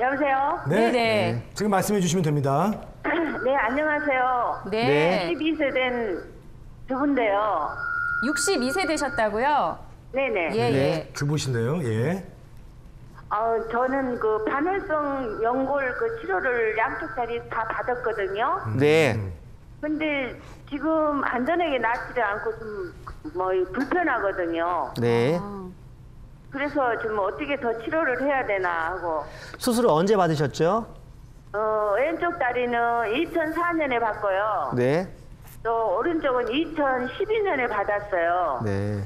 여보세요? 네. 네. 지금 말씀해 주시면 됩니다. 네, 안녕하세요. 네. 12세 된 주부인데요. 62세 되셨다고요? 네네. 예, 예. 주부신데요. 예. 저는 그 반월성 연골 그 치료를 양쪽 다리 다 받았거든요. 네. 근데 지금 안전하게 낫지를 않고 좀 뭐 불편하거든요. 네. 그래서 좀 어떻게 더 치료를 해야 되나 하고. 수술을 언제 받으셨죠? 왼쪽 다리는 2004년에 받고요. 네. 또 오른쪽은 2012년에 받았어요. 네.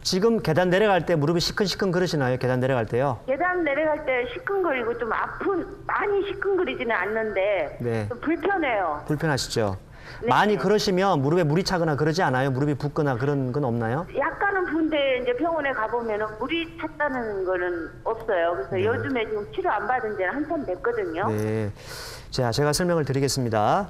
지금 계단 내려갈 때 무릎이 시큰시큰 그러시나요? 계단 내려갈 때요? 계단 내려갈 때 시큰거리고 좀 많이 시큰거리지는 않는데 네. 좀 불편해요. 불편하시죠? 네. 많이 그러시면 무릎에 물이 차거나 그러지 않아요? 무릎이 붓거나 그런 건 없나요? 약간은 부은데 이제 병원에 가보면은 물이 찼다는 거는 없어요. 그래서 요즘에 지금 치료 안 받은 지는 한참 됐거든요. 네. 자, 제가 설명을 드리겠습니다.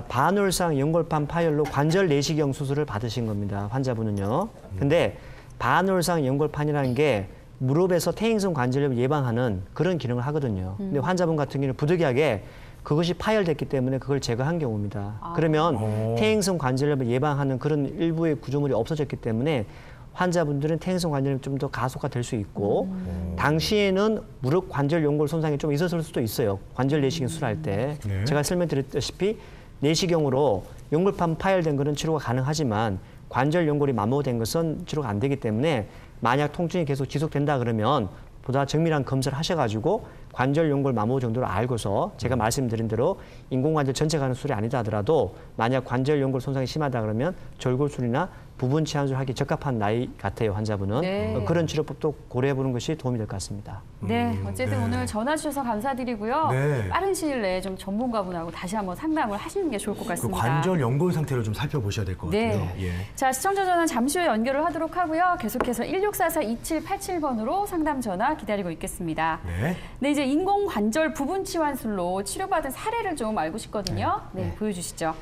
반월상 연골판 파열로 관절 내시경 수술을 받으신 겁니다. 환자분은요. 근데 반월상 연골판이라는 게 무릎에서 퇴행성 관절염을 예방하는 그런 기능을 하거든요. 근데 환자분 같은 경우는 부득이하게 그것이 파열됐기 때문에 그걸 제거한 경우입니다. 그러면 퇴행성 관절염을 예방하는 그런 일부의 구조물이 없어졌기 때문에 환자분들은 퇴행성 관절염이 좀 더 가속화될 수 있고 당시에는 무릎 관절 연골 손상이 좀 있었을 수도 있어요. 관절 내시경 수술할 때. 네. 제가 설명드렸다시피 내시경으로 연골판 파열된 것은 치료가 가능하지만 관절 연골이 마모된 것은 치료가 안 되기 때문에 만약 통증이 계속 지속된다 그러면 보다 정밀한 검사를 하셔가지고 관절 연골 마모 정도를 알고서 제가 말씀드린 대로 인공관절 전체 가는 수술이 아니다 하더라도 만약 관절 연골 손상이 심하다 그러면 절골술이나 부분 치환술 하기 적합한 나이 같아요, 환자분은. 네. 그런 치료법도 고려해보는 것이 도움이 될 것 같습니다. 네, 어쨌든 네. 오늘 전화 주셔서 감사드리고요. 네. 빠른 시일 내에 좀 전문가분하고 다시 한번 상담을 하시는 게 좋을 것 그 같습니다. 관절 연골 상태를 좀 살펴보셔야 될 것 같아요. 네. 예. 자, 시청자 전화 잠시 후에 연결을 하도록 하고요. 계속해서 1644-2787번으로 상담 전화 기다리고 있겠습니다. 네. 네, 이제 인공관절 부분 치환술로 치료받은 사례를 좀 알고 싶거든요. 네, 보여주시죠.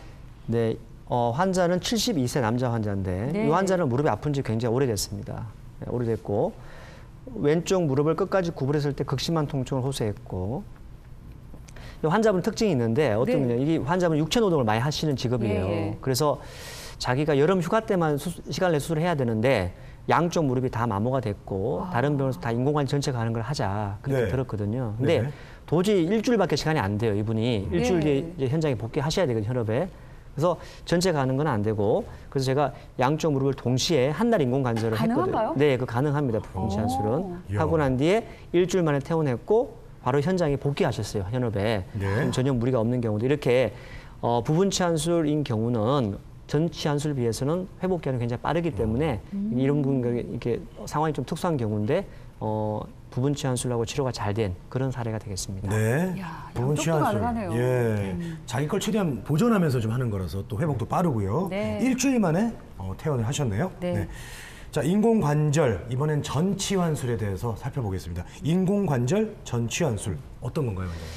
네, 환자는 72세 남자 환자인데 네. 이 환자는 무릎이 아픈 지 굉장히 오래됐습니다. 네, 오래됐고 왼쪽 무릎을 끝까지 구부렸을 때 극심한 통증을 호소했고 이 환자분 특징이 있는데 어떤 네. 거냐 이 환자분 육체 노동을 많이 하시는 직업이에요. 예. 그래서 자기가 여름 휴가 때만 시간을 내 수술을 해야 되는데 양쪽 무릎이 다 마모가 됐고 다른 병원에서 다 인공관절 전체 가는 걸 하자 그렇게 네. 들었거든요. 근데 네. 도저히 일주일밖에 시간이 안 돼요. 이분이 일주일 네. 뒤에 이제 현장에 복귀하셔야 되거든요. 현업에. 그래서 전체 가는 건 안 되고 그래서 제가 양쪽 무릎을 동시에 한 날 인공관절을 가능한가요? 했거든요. 네, 그 가능합니다. 부분 치환술은. 이야. 하고 난 뒤에 일주일 만에 퇴원했고 바로 현장에 복귀하셨어요. 현업에. 네. 전혀 무리가 없는 경우도 이렇게 부분 치환술인 경우는 전 치환술에 비해서는 회복 기간이 굉장히 빠르기 때문에 이런 분 이렇게 상황이 좀 특수한 경우인데 부분 치환술하고 치료가 잘 된 그런 사례가 되겠습니다. 네. 이야, 부분 양쪽도 치환술. 가능하네요. 예. 자기 걸 최대한 보존하면서 좀 하는 거라서 또 회복도 빠르고요. 네. 일주일 만에 퇴원을 하셨네요. 네. 자, 인공관절 이번엔 전치환술에 대해서 살펴보겠습니다. 인공관절 전치환술 어떤 건가요, 원장님?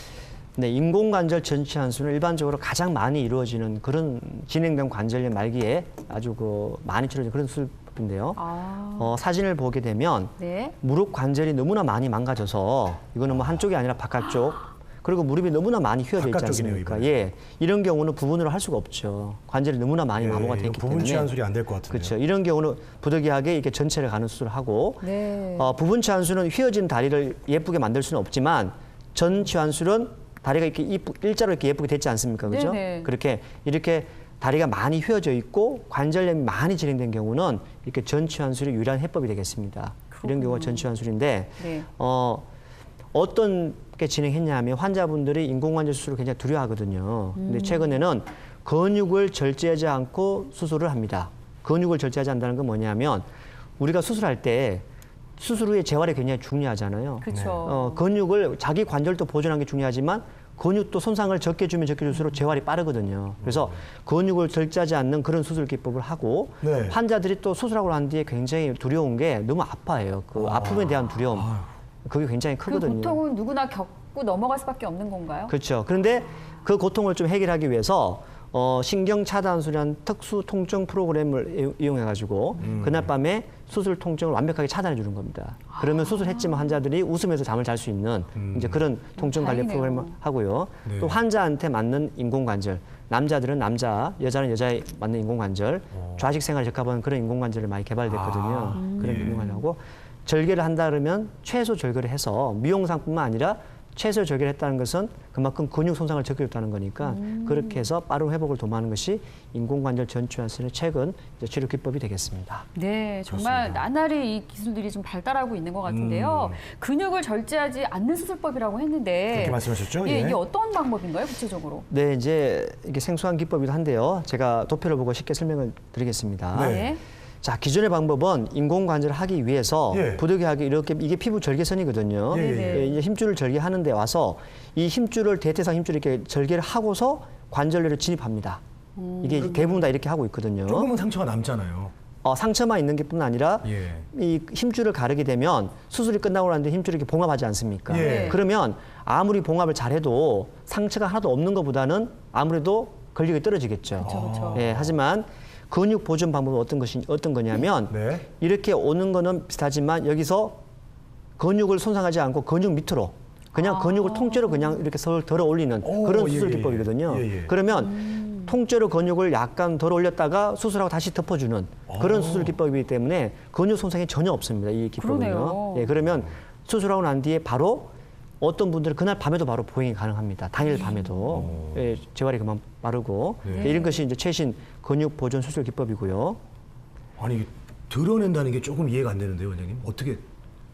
네, 인공관절 전치환술은 일반적으로 가장 많이 이루어지는 그런 진행된 관절염 말기에 아주 많이 치러지는 그런 수술인데요. 사진을 보게 되면 네. 무릎 관절이 너무나 많이 망가져서 이거는 뭐 한쪽이 아니라 바깥쪽 그리고 무릎이 너무나 많이 휘어져 있지 바깥쪽이네요, 않습니까? 이번에. 예, 이런 경우는 부분으로 할 수가 없죠. 관절이 너무나 많이 마모가 이거 되어 있기 부분 때문에 치환술이 안 될 것 같은데요. 그렇죠. 이런 경우는 부득이하게 이렇게 전체를 가는 수술을 하고 네. 부분 치환술은 휘어진 다리를 예쁘게 만들 수는 없지만 전 치환술은 다리가 이렇게 일자로 이렇게 예쁘게 됐지 않습니까? 그죠? 네네. 그렇게 이렇게 다리가 많이 휘어져 있고 관절염이 많이 진행된 경우는 이렇게 전 치환술이 유일한 해법이 되겠습니다. 이런 경우가 전 치환술인데 네. 어떤 게 진행했냐면 환자분들이 인공관절 수술을 굉장히 두려워하거든요. 근데 최근에는 근육을 절제하지 않고 수술을 합니다. 근육을 절제하지 않는다는 건 뭐냐면 우리가 수술할 때 수술 후에 재활이 굉장히 중요하잖아요. 그렇죠. 근육을 자기 관절도 보존하는 게 중요하지만 근육도 손상을 적게 주면 적게 줄수록 재활이 빠르거든요. 그래서 근육을 절제하지 않는 그런 수술 기법을 하고 네. 환자들이 또 수술하고 난 뒤에 굉장히 두려운 게 너무 아파해요. 그 아픔에 대한 두려움. 그게 굉장히 그 크거든요. 고통은 누구나 겪고 넘어갈 수밖에 없는 건가요? 그렇죠. 그런데 그 고통을 좀 해결하기 위해서 신경 차단술이라는 특수 통증 프로그램을 이용해가지고 그날 밤에 수술 통증을 완벽하게 차단해 주는 겁니다. 그러면 수술했지만 환자들이 웃으면서 잠을 잘 수 있는 이제 그런 통증 관리 다행이네요. 프로그램을 하고요. 네. 또 환자한테 맞는 인공관절, 남자들은 남자, 여자는 여자에 맞는 인공관절, 좌식 생활에 적합한 그런 인공관절을 많이 개발됐거든요. 그런 예. 인공관절하고 절개를 한다 그러면 최소 절개를 해서 미용상뿐만 아니라 최소 절개를 했다는 것은 그만큼 근육 손상을 적겠다는 거니까 그렇게 해서 빠른 회복을 도모하는 것이 인공관절 전치환술의 최근 이제 치료 기법이 되겠습니다. 네, 정말 나날이 이 기술들이 좀 발달하고 있는 것 같은데요. 근육을 절제하지 않는 수술법이라고 했는데 그렇게 말씀하셨죠? 예, 예. 이게 어떤 방법인가요, 구체적으로? 네, 이제 이게 생소한 기법이기도 한데요. 제가 도표를 보고 쉽게 설명을 드리겠습니다. 네. 자, 기존의 방법은 인공관절을 하기 위해서 예. 부득이하게 이렇게 이게 피부 절개선이거든요. 예, 예. 이제 힘줄을 절개하는 데 와서 이 힘줄을 대퇴상 힘줄을 이렇게 절개를 하고서 관절내로 진입합니다. 이게 대부분 다 이렇게 하고 있거든요. 조금은 상처가 남잖아요. 상처만 있는 게뿐 아니라 예. 이 힘줄을 가르게 되면 수술이 끝나고 난 뒤에 힘줄이 이렇게 봉합하지 않습니까? 예. 그러면 아무리 봉합을 잘해도 상처가 하나도 없는 것보다는 아무래도 근력이 떨어지겠죠. 그렇죠. 예, 하지만 근육 보존 방법은 어떤 거냐면 네. 이렇게 오는 거는 비슷하지만 여기서 근육을 손상하지 않고 근육 밑으로 그냥 근육을 통째로 그냥 이렇게 덜어 올리는 오, 그런 예, 수술 예, 기법이거든요. 예, 예. 그러면 통째로 근육을 약간 덜어 올렸다가 수술하고 다시 덮어주는 그런 수술 기법이기 때문에 근육 손상이 전혀 없습니다. 이 기법은요. 그러네요. 예, 그러면 수술하고 난 뒤에 바로 어떤 분들은 그날 밤에도 바로 보행이 가능합니다. 당일 밤에도 예, 재활이 그만 빠르고 네. 이런 것이 이제 최신 근육 보존 수술 기법이고요. 아니 드러낸다는 게 조금 이해가 안 되는데요, 원장님. 어떻게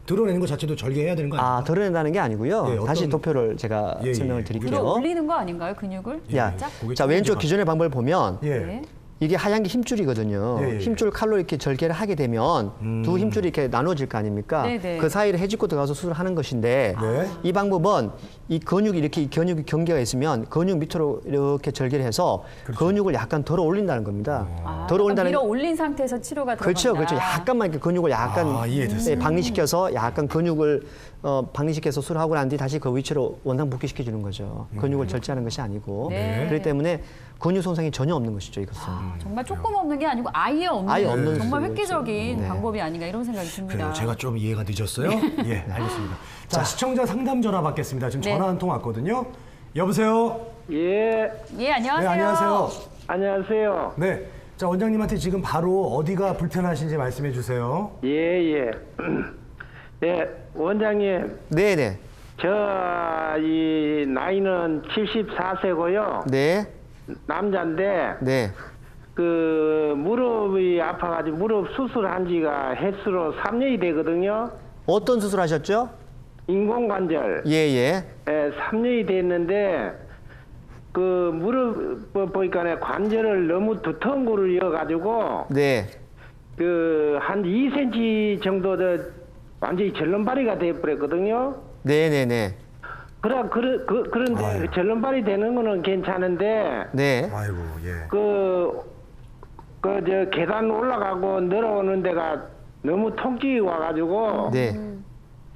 드러내는 것 자체도 절개해야 되는 거 아닙니까? 드러낸다는 게 아니고요. 예, 어떤- 다시 도표를 제가 예, 예. 설명을 들어 드릴게요. 올리는 거 아닌가요, 근육을? 야, 살짝? 그게 자 조금 왼쪽 이제 기존의 방법을 보면 예. 네. 이게 하얀 게 힘줄이거든요. 예, 예. 힘줄 칼로 이렇게 절개를 하게 되면 두 힘줄이 이렇게 나눠질 거 아닙니까? 네네. 그 사이를 해집고 들어가서 수술을 하는 것인데 네. 이 방법은 이 근육이 이렇게 이 근육이 경계가 있으면 근육 밑으로 이렇게 절개를 해서 근육을 약간 덜어 올린다는 겁니다. 덜어 올린다는 밀어 올린 상태에서 치료가 들어간다. 그렇죠, 그렇죠. 약간만 이렇게 근육을 약간 이해됐어요. 예, 박리시켜서 약간 근육을 박리시켜서 수술하고 난 뒤 다시 그 위치로 원상 복귀시켜 주는 거죠. 근육을 절제하는 것이 아니고 네. 그렇기 때문에 근육 손상이 전혀 없는 것이죠. 이것은. 정말 조금 없는 게 아니고 아예 없는, 아예 없는 정말 수술이죠. 획기적인 네. 방법이 아닌가 이런 생각이 듭니다. 그래요. 제가 좀 이해가 늦었어요. 예, 알겠습니다. 자, 시청자 상담 전화 받겠습니다. 지금 네. 전화 한 통 왔거든요. 여보세요. 예, 예, 안녕하세요. 네, 안녕하세요. 안녕하세요. 네. 자, 원장님한테 지금 바로 어디가 불편하신지 말씀해 주세요. 예, 예. 예, 원장님, 네네. 이 나이는 74세고요. 네. 남자인데 네. 그 무릎이 아파가지고 무릎 수술한 지가 횟수로 3년이 되거든요. 어떤 수술 하셨죠? 인공관절. 예, 예. 3년이 됐는데 그 무릎 보니까 관절을 너무 두터운 거를 이어가지고 네. 그 한 2cm 정도 완전히 절름발이가 돼버렸거든요. 네, 네, 네. 그런데 아유. 절름발이 되는 거는 괜찮은데 네. 아이고, 예. 저 계단 올라가고 내려오는 데가 너무 통증이 와가지고 네.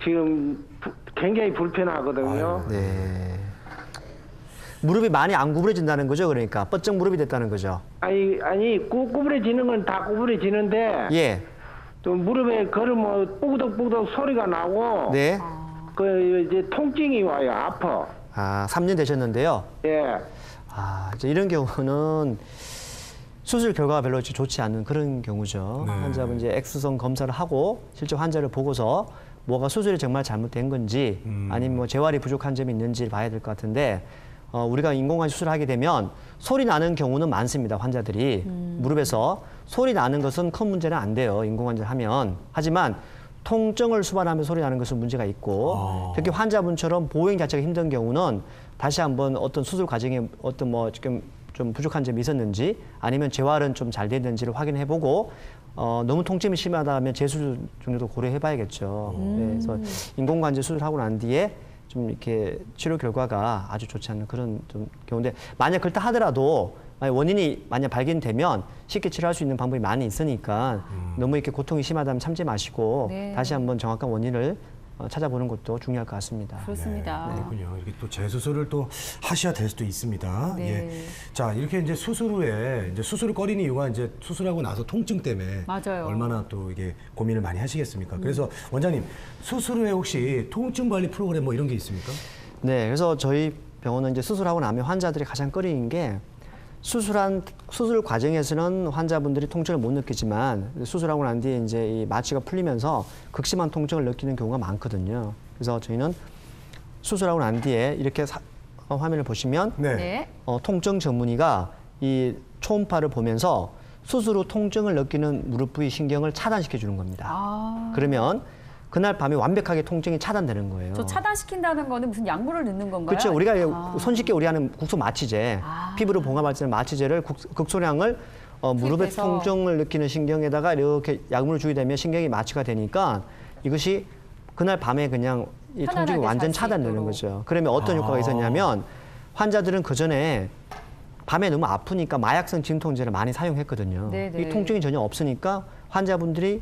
지금 굉장히 불편하거든요. 네. 무릎이 많이 안 구부러진다는 거죠, 그러니까 뻗쩍 무릎이 됐다는 거죠. 아니 구부러지는 건 다 구부러지는데 예. 또 무릎에 걸으면 뿌덕뿌덕 소리가 나고 네. 그 이제 통증이 와요. 아파. 아, 3년 되셨는데요. 예. 아, 이제 이런 경우는 수술 결과가 별로 좋지 않은 그런 경우죠. 네. 환자분 이제 엑스선 검사를 하고 실제 환자를 보고서 뭐가 수술이 정말 잘못된 건지 아니면 뭐 재활이 부족한 점이 있는지를 봐야 될 것 같은데 우리가 인공관절 수술을 하게 되면 소리 나는 경우는 많습니다. 환자들이 무릎에서 소리 나는 것은 큰 문제는 안 돼요. 인공관절 하면. 하지만 통증을 수반하면 소리 나는 것은 문제가 있고 특히 환자분처럼 보행 자체가 힘든 경우는 다시 한번 어떤 수술 과정에 어떤 뭐 지금 좀 부족한 점이 있었는지 아니면 재활은 좀 잘 됐는지를 확인해보고 너무 통증이 심하다면 재수술 종류도 고려해봐야겠죠. 네, 그래서 인공관절 수술하고 난 뒤에 좀 이렇게 치료 결과가 아주 좋지 않은 그런 좀 경우인데 만약 그렇다 하더라도 원인이 만약 발견되면 쉽게 치료할 수 있는 방법이 많이 있으니까 너무 이렇게 고통이 심하다면 참지 마시고 네. 다시 한번 정확한 원인을 찾아보는 것도 중요할 것 같습니다. 그렇습니다. 그렇군요. 이렇게 또 재수술을 또 하셔야 될 수도 있습니다. 네. 예. 자, 이렇게 이제 수술 후에 이제 수술을 꺼리는 이유가 이제 수술하고 나서 통증 때문에 맞아요. 얼마나 또 이게 고민을 많이 하시겠습니까? 그래서 원장님, 수술 후에 혹시 통증 관리 프로그램 뭐 이런 게 있습니까? 네, 그래서 저희 병원은 이제 수술하고 나면 환자들이 가장 꺼리는 게 수술 과정에서는 환자분들이 통증을 못 느끼지만 수술하고 난 뒤에 이제 이 마취가 풀리면서 극심한 통증을 느끼는 경우가 많거든요. 그래서 저희는 수술하고 난 뒤에 이렇게 화면을 보시면 네. 네. 통증 전문의가 이 초음파를 보면서 수술 후 통증을 느끼는 무릎 부위 신경을 차단시켜 주는 겁니다. 아. 그러면 그날 밤에 완벽하게 통증이 차단되는 거예요. 저 차단시킨다는 거는 무슨 약물을 넣는 건가요? 그렇죠. 우리가 손쉽게 우리 하는 국소 마취제, 아. 피부로 봉합할 때 무릎의 극소량을 무릎의 투입해서. 통증을 느끼는 신경에다가 이렇게 약물을 주게 되면 신경이 마취가 되니까 이것이 그날 밤에 그냥 이 통증이 편안하게 완전 잘수 차단되는 있도록. 거죠. 그러면 어떤 효과가 있었냐면 환자들은 그 전에 밤에 너무 아프니까 마약성 진통제를 많이 사용했거든요. 네네. 이 통증이 전혀 없으니까 환자분들이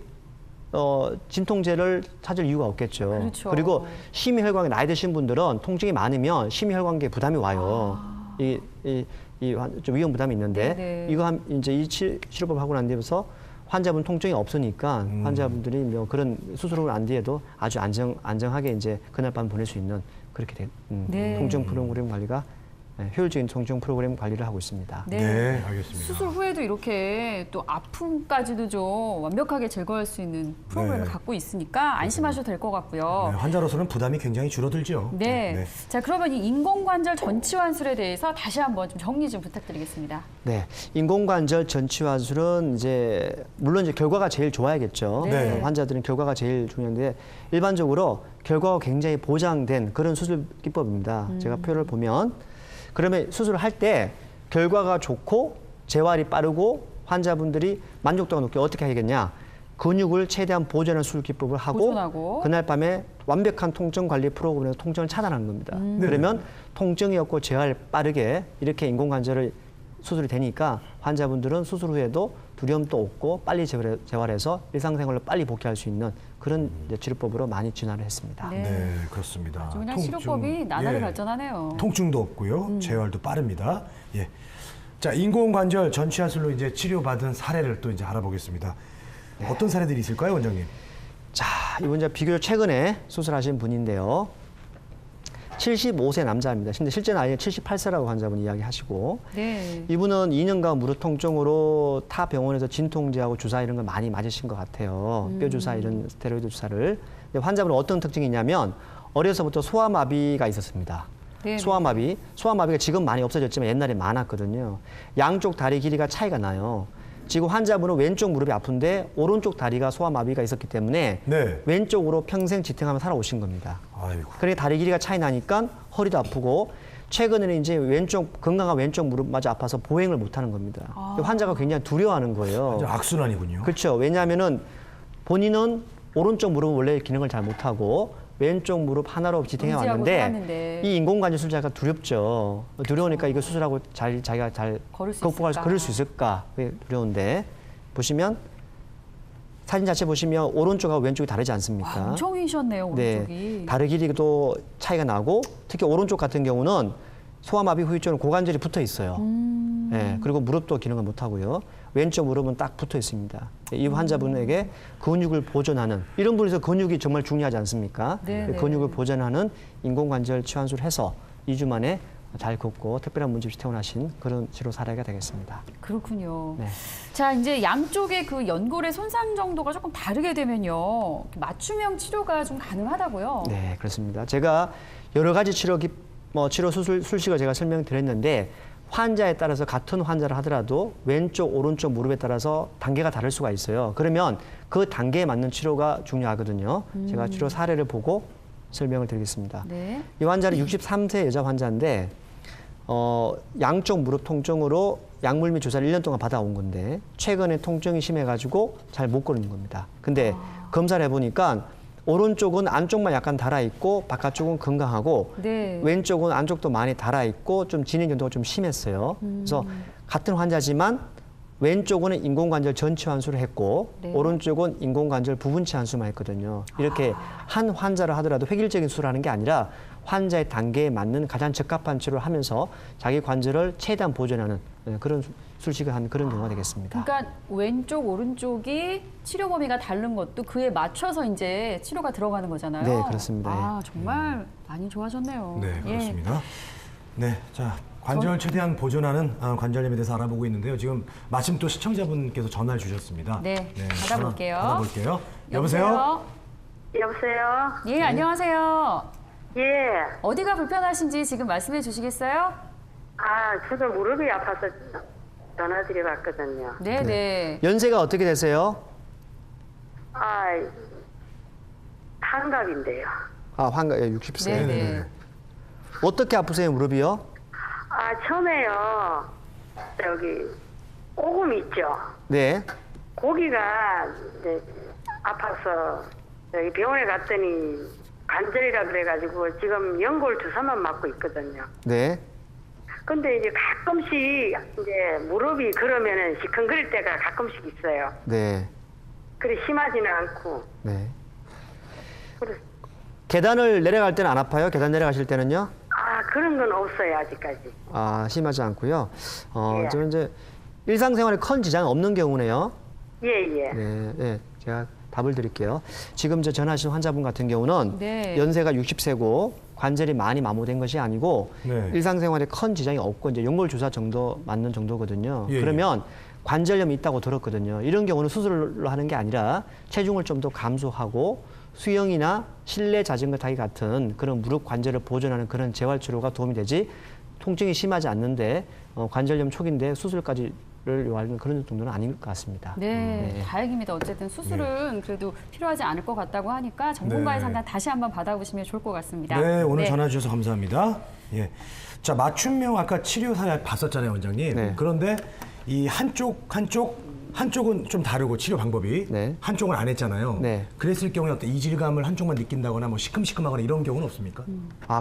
진통제를 찾을 이유가 없겠죠. 그렇죠. 그리고 심혈관계 나이 드신 분들은 통증이 많으면 심혈관계에 부담이 와요. 좀 위험 부담이 있는데 네네. 이거 이제 이 치료법 하고 난 뒤에서 환자분 통증이 없으니까 환자분들이 뭐 그런 수술을 한 뒤에도 아주 안정하게 이제 그날 밤 보낼 수 있는 그렇게 된 네. 통증 프로그램 관리가 효율적인 통증 프로그램 관리를 하고 있습니다. 네, 알겠습니다. 수술 후에도 이렇게 또 아픔까지도 좀 완벽하게 제거할 수 있는 프로그램을 네. 갖고 있으니까 안심하셔도 될 것 같고요. 네, 환자로서는 부담이 굉장히 줄어들죠. 네. 자, 그러면 이 인공관절 전치환술에 대해서 다시 한번 좀 정리 좀 부탁드리겠습니다. 네, 인공관절 전치환술은 이제 물론 이제 결과가 제일 좋아야겠죠. 네. 환자들은 결과가 제일 중요한데 일반적으로 결과가 굉장히 보장된 그런 수술 기법입니다. 제가 표를 보면 그러면 수술을 할 때 결과가 좋고 재활이 빠르고 환자분들이 만족도가 높게 어떻게 하겠냐? 근육을 최대한 보존하는 수술 기법을 하고 보존하고. 그날 밤에 완벽한 통증 관리 프로그램에서 통증을 차단하는 겁니다. 그러면 통증이 없고 재활 빠르게 이렇게 인공관절을 수술이 되니까 환자분들은 수술 후에도 두려움도 없고 빨리 재활해서 일상생활로 빨리 복귀할 수 있는 그런 이제 치료법으로 많이 진화를 했습니다. 네. 네, 그렇습니다. 아주 그냥 치료법이 나날이 발전하네요. 통증도 없고요. 재활도 빠릅니다. 예. 자, 인공관절 전치환술로 이제 치료받은 사례를 또 이제 알아보겠습니다. 어떤 사례들이 있을까요, 원장님? 자, 이분 이제 비교적 최근에 수술하신 분인데요. 75세 남자입니다. 근데 실제 나이는 78세라고 환자분이 이야기하시고 네. 이분은 2년간 무릎 통증으로 타 병원에서 진통제하고 주사 이런 걸 많이 맞으신 것 같아요. 뼈 주사 이런 스테로이드 주사를. 근데 환자분은 어떤 특징이 있냐면 어려서부터 소아마비가 있었습니다. 네네. 소아마비가 지금 많이 없어졌지만 옛날에 많았거든요. 양쪽 다리 길이가 차이가 나요. 지금 환자분은 왼쪽 무릎이 아픈데 오른쪽 다리가 소아마비가 있었기 때문에 네. 왼쪽으로 평생 지탱하며 살아오신 겁니다. 아이고. 그러니까 다리 길이가 차이 나니까 허리도 아프고 최근에는 이제 건강한 왼쪽 무릎마저 아파서 보행을 못하는 겁니다. 환자가 굉장히 두려워하는 거예요. 완전 악순환이군요. 그렇죠. 왜냐하면은 본인은 오른쪽 무릎은 원래 기능을 잘 못하고 왼쪽 무릎 하나로 지탱해 의지하고 왔는데 살았는데. 이 인공관절 수술자가 두렵죠. 두려우니까 이거 수술하고 자기가 잘 걸을 수 극복할 있을까? 걸을 수 있을까 그게 두려운데 보시면 사진 자체 보시면 오른쪽하고 왼쪽이 다르지 않습니까? 와, 엄청 위셨네요, 오른쪽이. 네, 다리 길이도 차이가 나고 특히 오른쪽 같은 경우는 소아마비 후유증은 고관절이 붙어 있어요. 네, 그리고 무릎도 기능을 못 하고요. 왼쪽 무릎은 딱 붙어 있습니다. 이 환자분에게 근육을 보존하는 이런 분에서 근육이 정말 중요하지 않습니까? 네, 네. 근육을 보존하는 인공관절 치환술을 해서 2주 만에 잘 걷고 특별한 문제 없이 퇴원하신 그런 치료 사례가 되겠습니다. 그렇군요. 네. 자, 이제 양쪽의 그 연골의 손상 정도가 조금 다르게 되면요. 맞춤형 치료가 좀 가능하다고요? 네, 그렇습니다. 제가 여러 가지 치료 술식을 제가 설명드렸는데 환자에 따라서 같은 환자를 하더라도 왼쪽, 오른쪽 무릎에 따라서 단계가 다를 수가 있어요. 그러면 그 단계에 맞는 치료가 중요하거든요. 제가 치료 사례를 보고 설명을 드리겠습니다. 네. 이 환자는 63세 여자 환자인데 양쪽 무릎 통증으로 약물 및 주사를 1년 동안 받아온 건데 최근에 통증이 심해가지고 잘 못 걸는 겁니다. 근데 검사를 해보니까 오른쪽은 안쪽만 약간 달아있고 바깥쪽은 건강하고 네. 왼쪽은 안쪽도 많이 달아있고 좀 진행 정도가 좀 심했어요. 그래서 같은 환자지만 왼쪽은 인공관절 전치 환수를 했고 네. 오른쪽은 인공관절 부분치 환수만 했거든요. 이렇게 한 환자를 하더라도 획일적인 수술을 하는 게 아니라 환자의 단계에 맞는 가장 적합한 치료를 하면서 자기 관절을 최대한 보존하는 그런 술식을 한 그런 경우가 되겠습니다. 그러니까 왼쪽, 오른쪽이 치료 범위가 다른 것도 그에 맞춰서 이제 치료가 들어가는 거잖아요. 네, 그렇습니다. 아, 정말 많이 좋아졌네요. 네, 예. 그렇습니다. 네, 자 관절 최대한 보존하는 관절염에 대해서 알아보고 있는데요. 지금 마침 또 시청자분께서 전화를 주셨습니다. 네, 받아볼게요. 전화 받아볼게요. 여보세요? 여보세요? 예, 안녕하세요. 예. 어디가 불편하신지 지금 말씀해 주시겠어요? 저도 무릎이 아파서 전화드려봤거든요. 네, 네. 연세가 어떻게 되세요? 한갑인데요. 환갑 60세. 네, 네네네. 네. 어떻게 아프세요, 무릎이요? 처음에요. 여기 오금 있죠. 네. 고기가 이제 아파서 여기 병원에 갔더니 관절이라 그래가지고 지금 연골 주사만 맞고 있거든요. 네. 근데 이제 가끔씩 이제 무릎이 그러면은 시큰거릴 때가 가끔씩 있어요. 네. 그래 심하지는 않고. 네. 그래. 계단을 내려갈 때는 안 아파요? 계단 내려가실 때는요? 그런 건 없어요 아직까지. 심하지 않고요. 예. 저는 이제 일상생활에 큰 지장이 없는 경우네요. 예예. 네, 네. 제가 답을 드릴게요. 지금 전화하신 환자분 같은 경우는 네. 연세가 60세고 관절이 많이 마모된 것이 아니고 네. 일상생활에 큰 지장이 없고 이제 연골 주사 정도 맞는 정도거든요. 예, 그러면 관절염이 있다고 들었거든요. 이런 경우는 수술로 하는 게 아니라 체중을 좀 더 감소하고 수영이나 실내 자전거 타기 같은 그런 무릎 관절을 보존하는 그런 재활 치료가 도움이 되지 통증이 심하지 않는데 관절염 초기인데 수술까지를 요하는 그런 정도는 아닌 것 같습니다. 네, 다행입니다. 어쨌든 수술은 그래도 필요하지 않을 것 같다고 하니까 전문가의 네. 상담 다시 한번 받아보시면 좋을 것 같습니다. 네, 오늘 전화 주셔서 감사합니다. 예. 자, 맞춤형 아까 치료 사례 봤었잖아요, 원장님. 네. 그런데 이 한쪽은 좀 다르고 치료 방법이 네. 한쪽은 안 했잖아요. 네. 그랬을 경우에 어떤 이질감을 한쪽만 느낀다거나 뭐 시큼시큼하거나 이런 경우는 없습니까?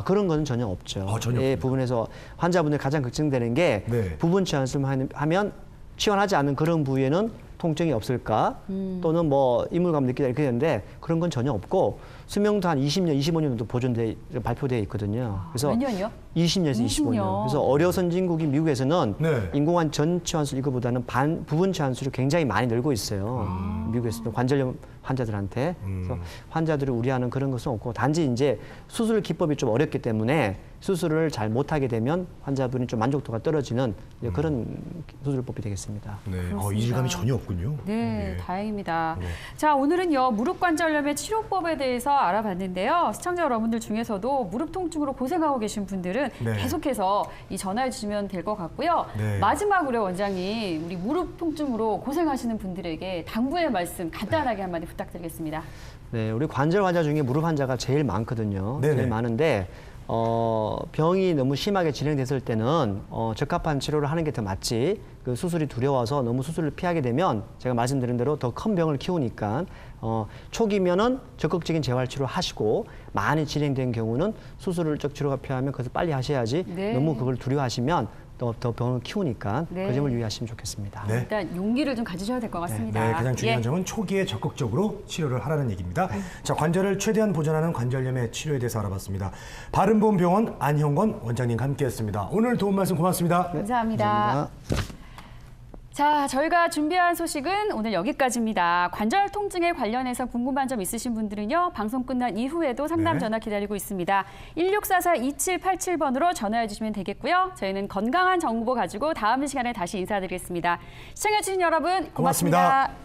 그런 건 전혀 없죠. 전혀 이 없습니까? 부분에서 환자분들 가장 걱정되는 게 네. 부분 치환술을 하면 치환하지 않은 그런 부위에는 통증이 없을까 또는 뭐 이물감 느끼다 이렇게 되는데 그런 건 전혀 없고 수명도 한 20년, 25년 정도 발표되어 있거든요. 그래서 몇 년이요? 20년에서 20 년. 25년. 그래서 어려 선진국인 미국에서는 네. 인공관 전 치환술 이거보다는 부분 치환술이 굉장히 많이 늘고 있어요. 미국에서도 관절염 환자들한테. 그래서 환자들을 우려하는 그런 것은 없고 단지 이제 수술 기법이 좀 어렵기 때문에 수술을 잘 못하게 되면 환자분이 좀 만족도가 떨어지는 이제 그런 수술법이 되겠습니다. 네. 그렇습니다. 이질감이 전혀 없군요. 네, 예. 다행입니다. 네. 자, 오늘은요 무릎 관절염의 치료법에 대해서 알아봤는데요. 시청자 여러분들 중에서도 무릎 통증으로 고생하고 계신 분들은 네. 계속해서 이 전화해 주시면 될 것 같고요. 네. 마지막으로 원장님, 우리 무릎 통증으로 고생하시는 분들에게 당부의 말씀 간단하게 한마디 부탁드리겠습니다. 네, 우리 관절 환자 중에 무릎 환자가 제일 많거든요. 네네. 제일 많은데 병이 너무 심하게 진행됐을 때는 적합한 치료를 하는 게 더 맞지. 그 수술이 두려워서 너무 수술을 피하게 되면 제가 말씀드린 대로 더 큰 병을 키우니까 초기면은 적극적인 재활 치료 하시고 많이 진행된 경우는 수술적 치료가 필요하면 그것을 빨리 하셔야지. 네. 너무 그걸 두려워하시면 더 병을 키우니까 네. 그 점을 유의하시면 좋겠습니다. 네. 일단 용기를 좀 가지셔야 될 것 같습니다. 네, 가장 중요한 예. 점은 초기에 적극적으로 치료를 하라는 얘기입니다. 자, 관절을 최대한 보존하는 관절염의 치료에 대해서 알아봤습니다. 바른보험병원 안형건 원장님과 함께했습니다. 오늘 도움 말씀 고맙습니다. 감사합니다. 감사합니다. 자, 저희가 준비한 소식은 오늘 여기까지입니다. 관절 통증에 관련해서 궁금한 점 있으신 분들은요, 방송 끝난 이후에도 상담 네. 전화 기다리고 있습니다. 1644-2787번으로 전화해 주시면 되겠고요. 저희는 건강한 정보 가지고 다음 시간에 다시 인사드리겠습니다. 시청해주신 여러분 고맙습니다. 고맙습니다.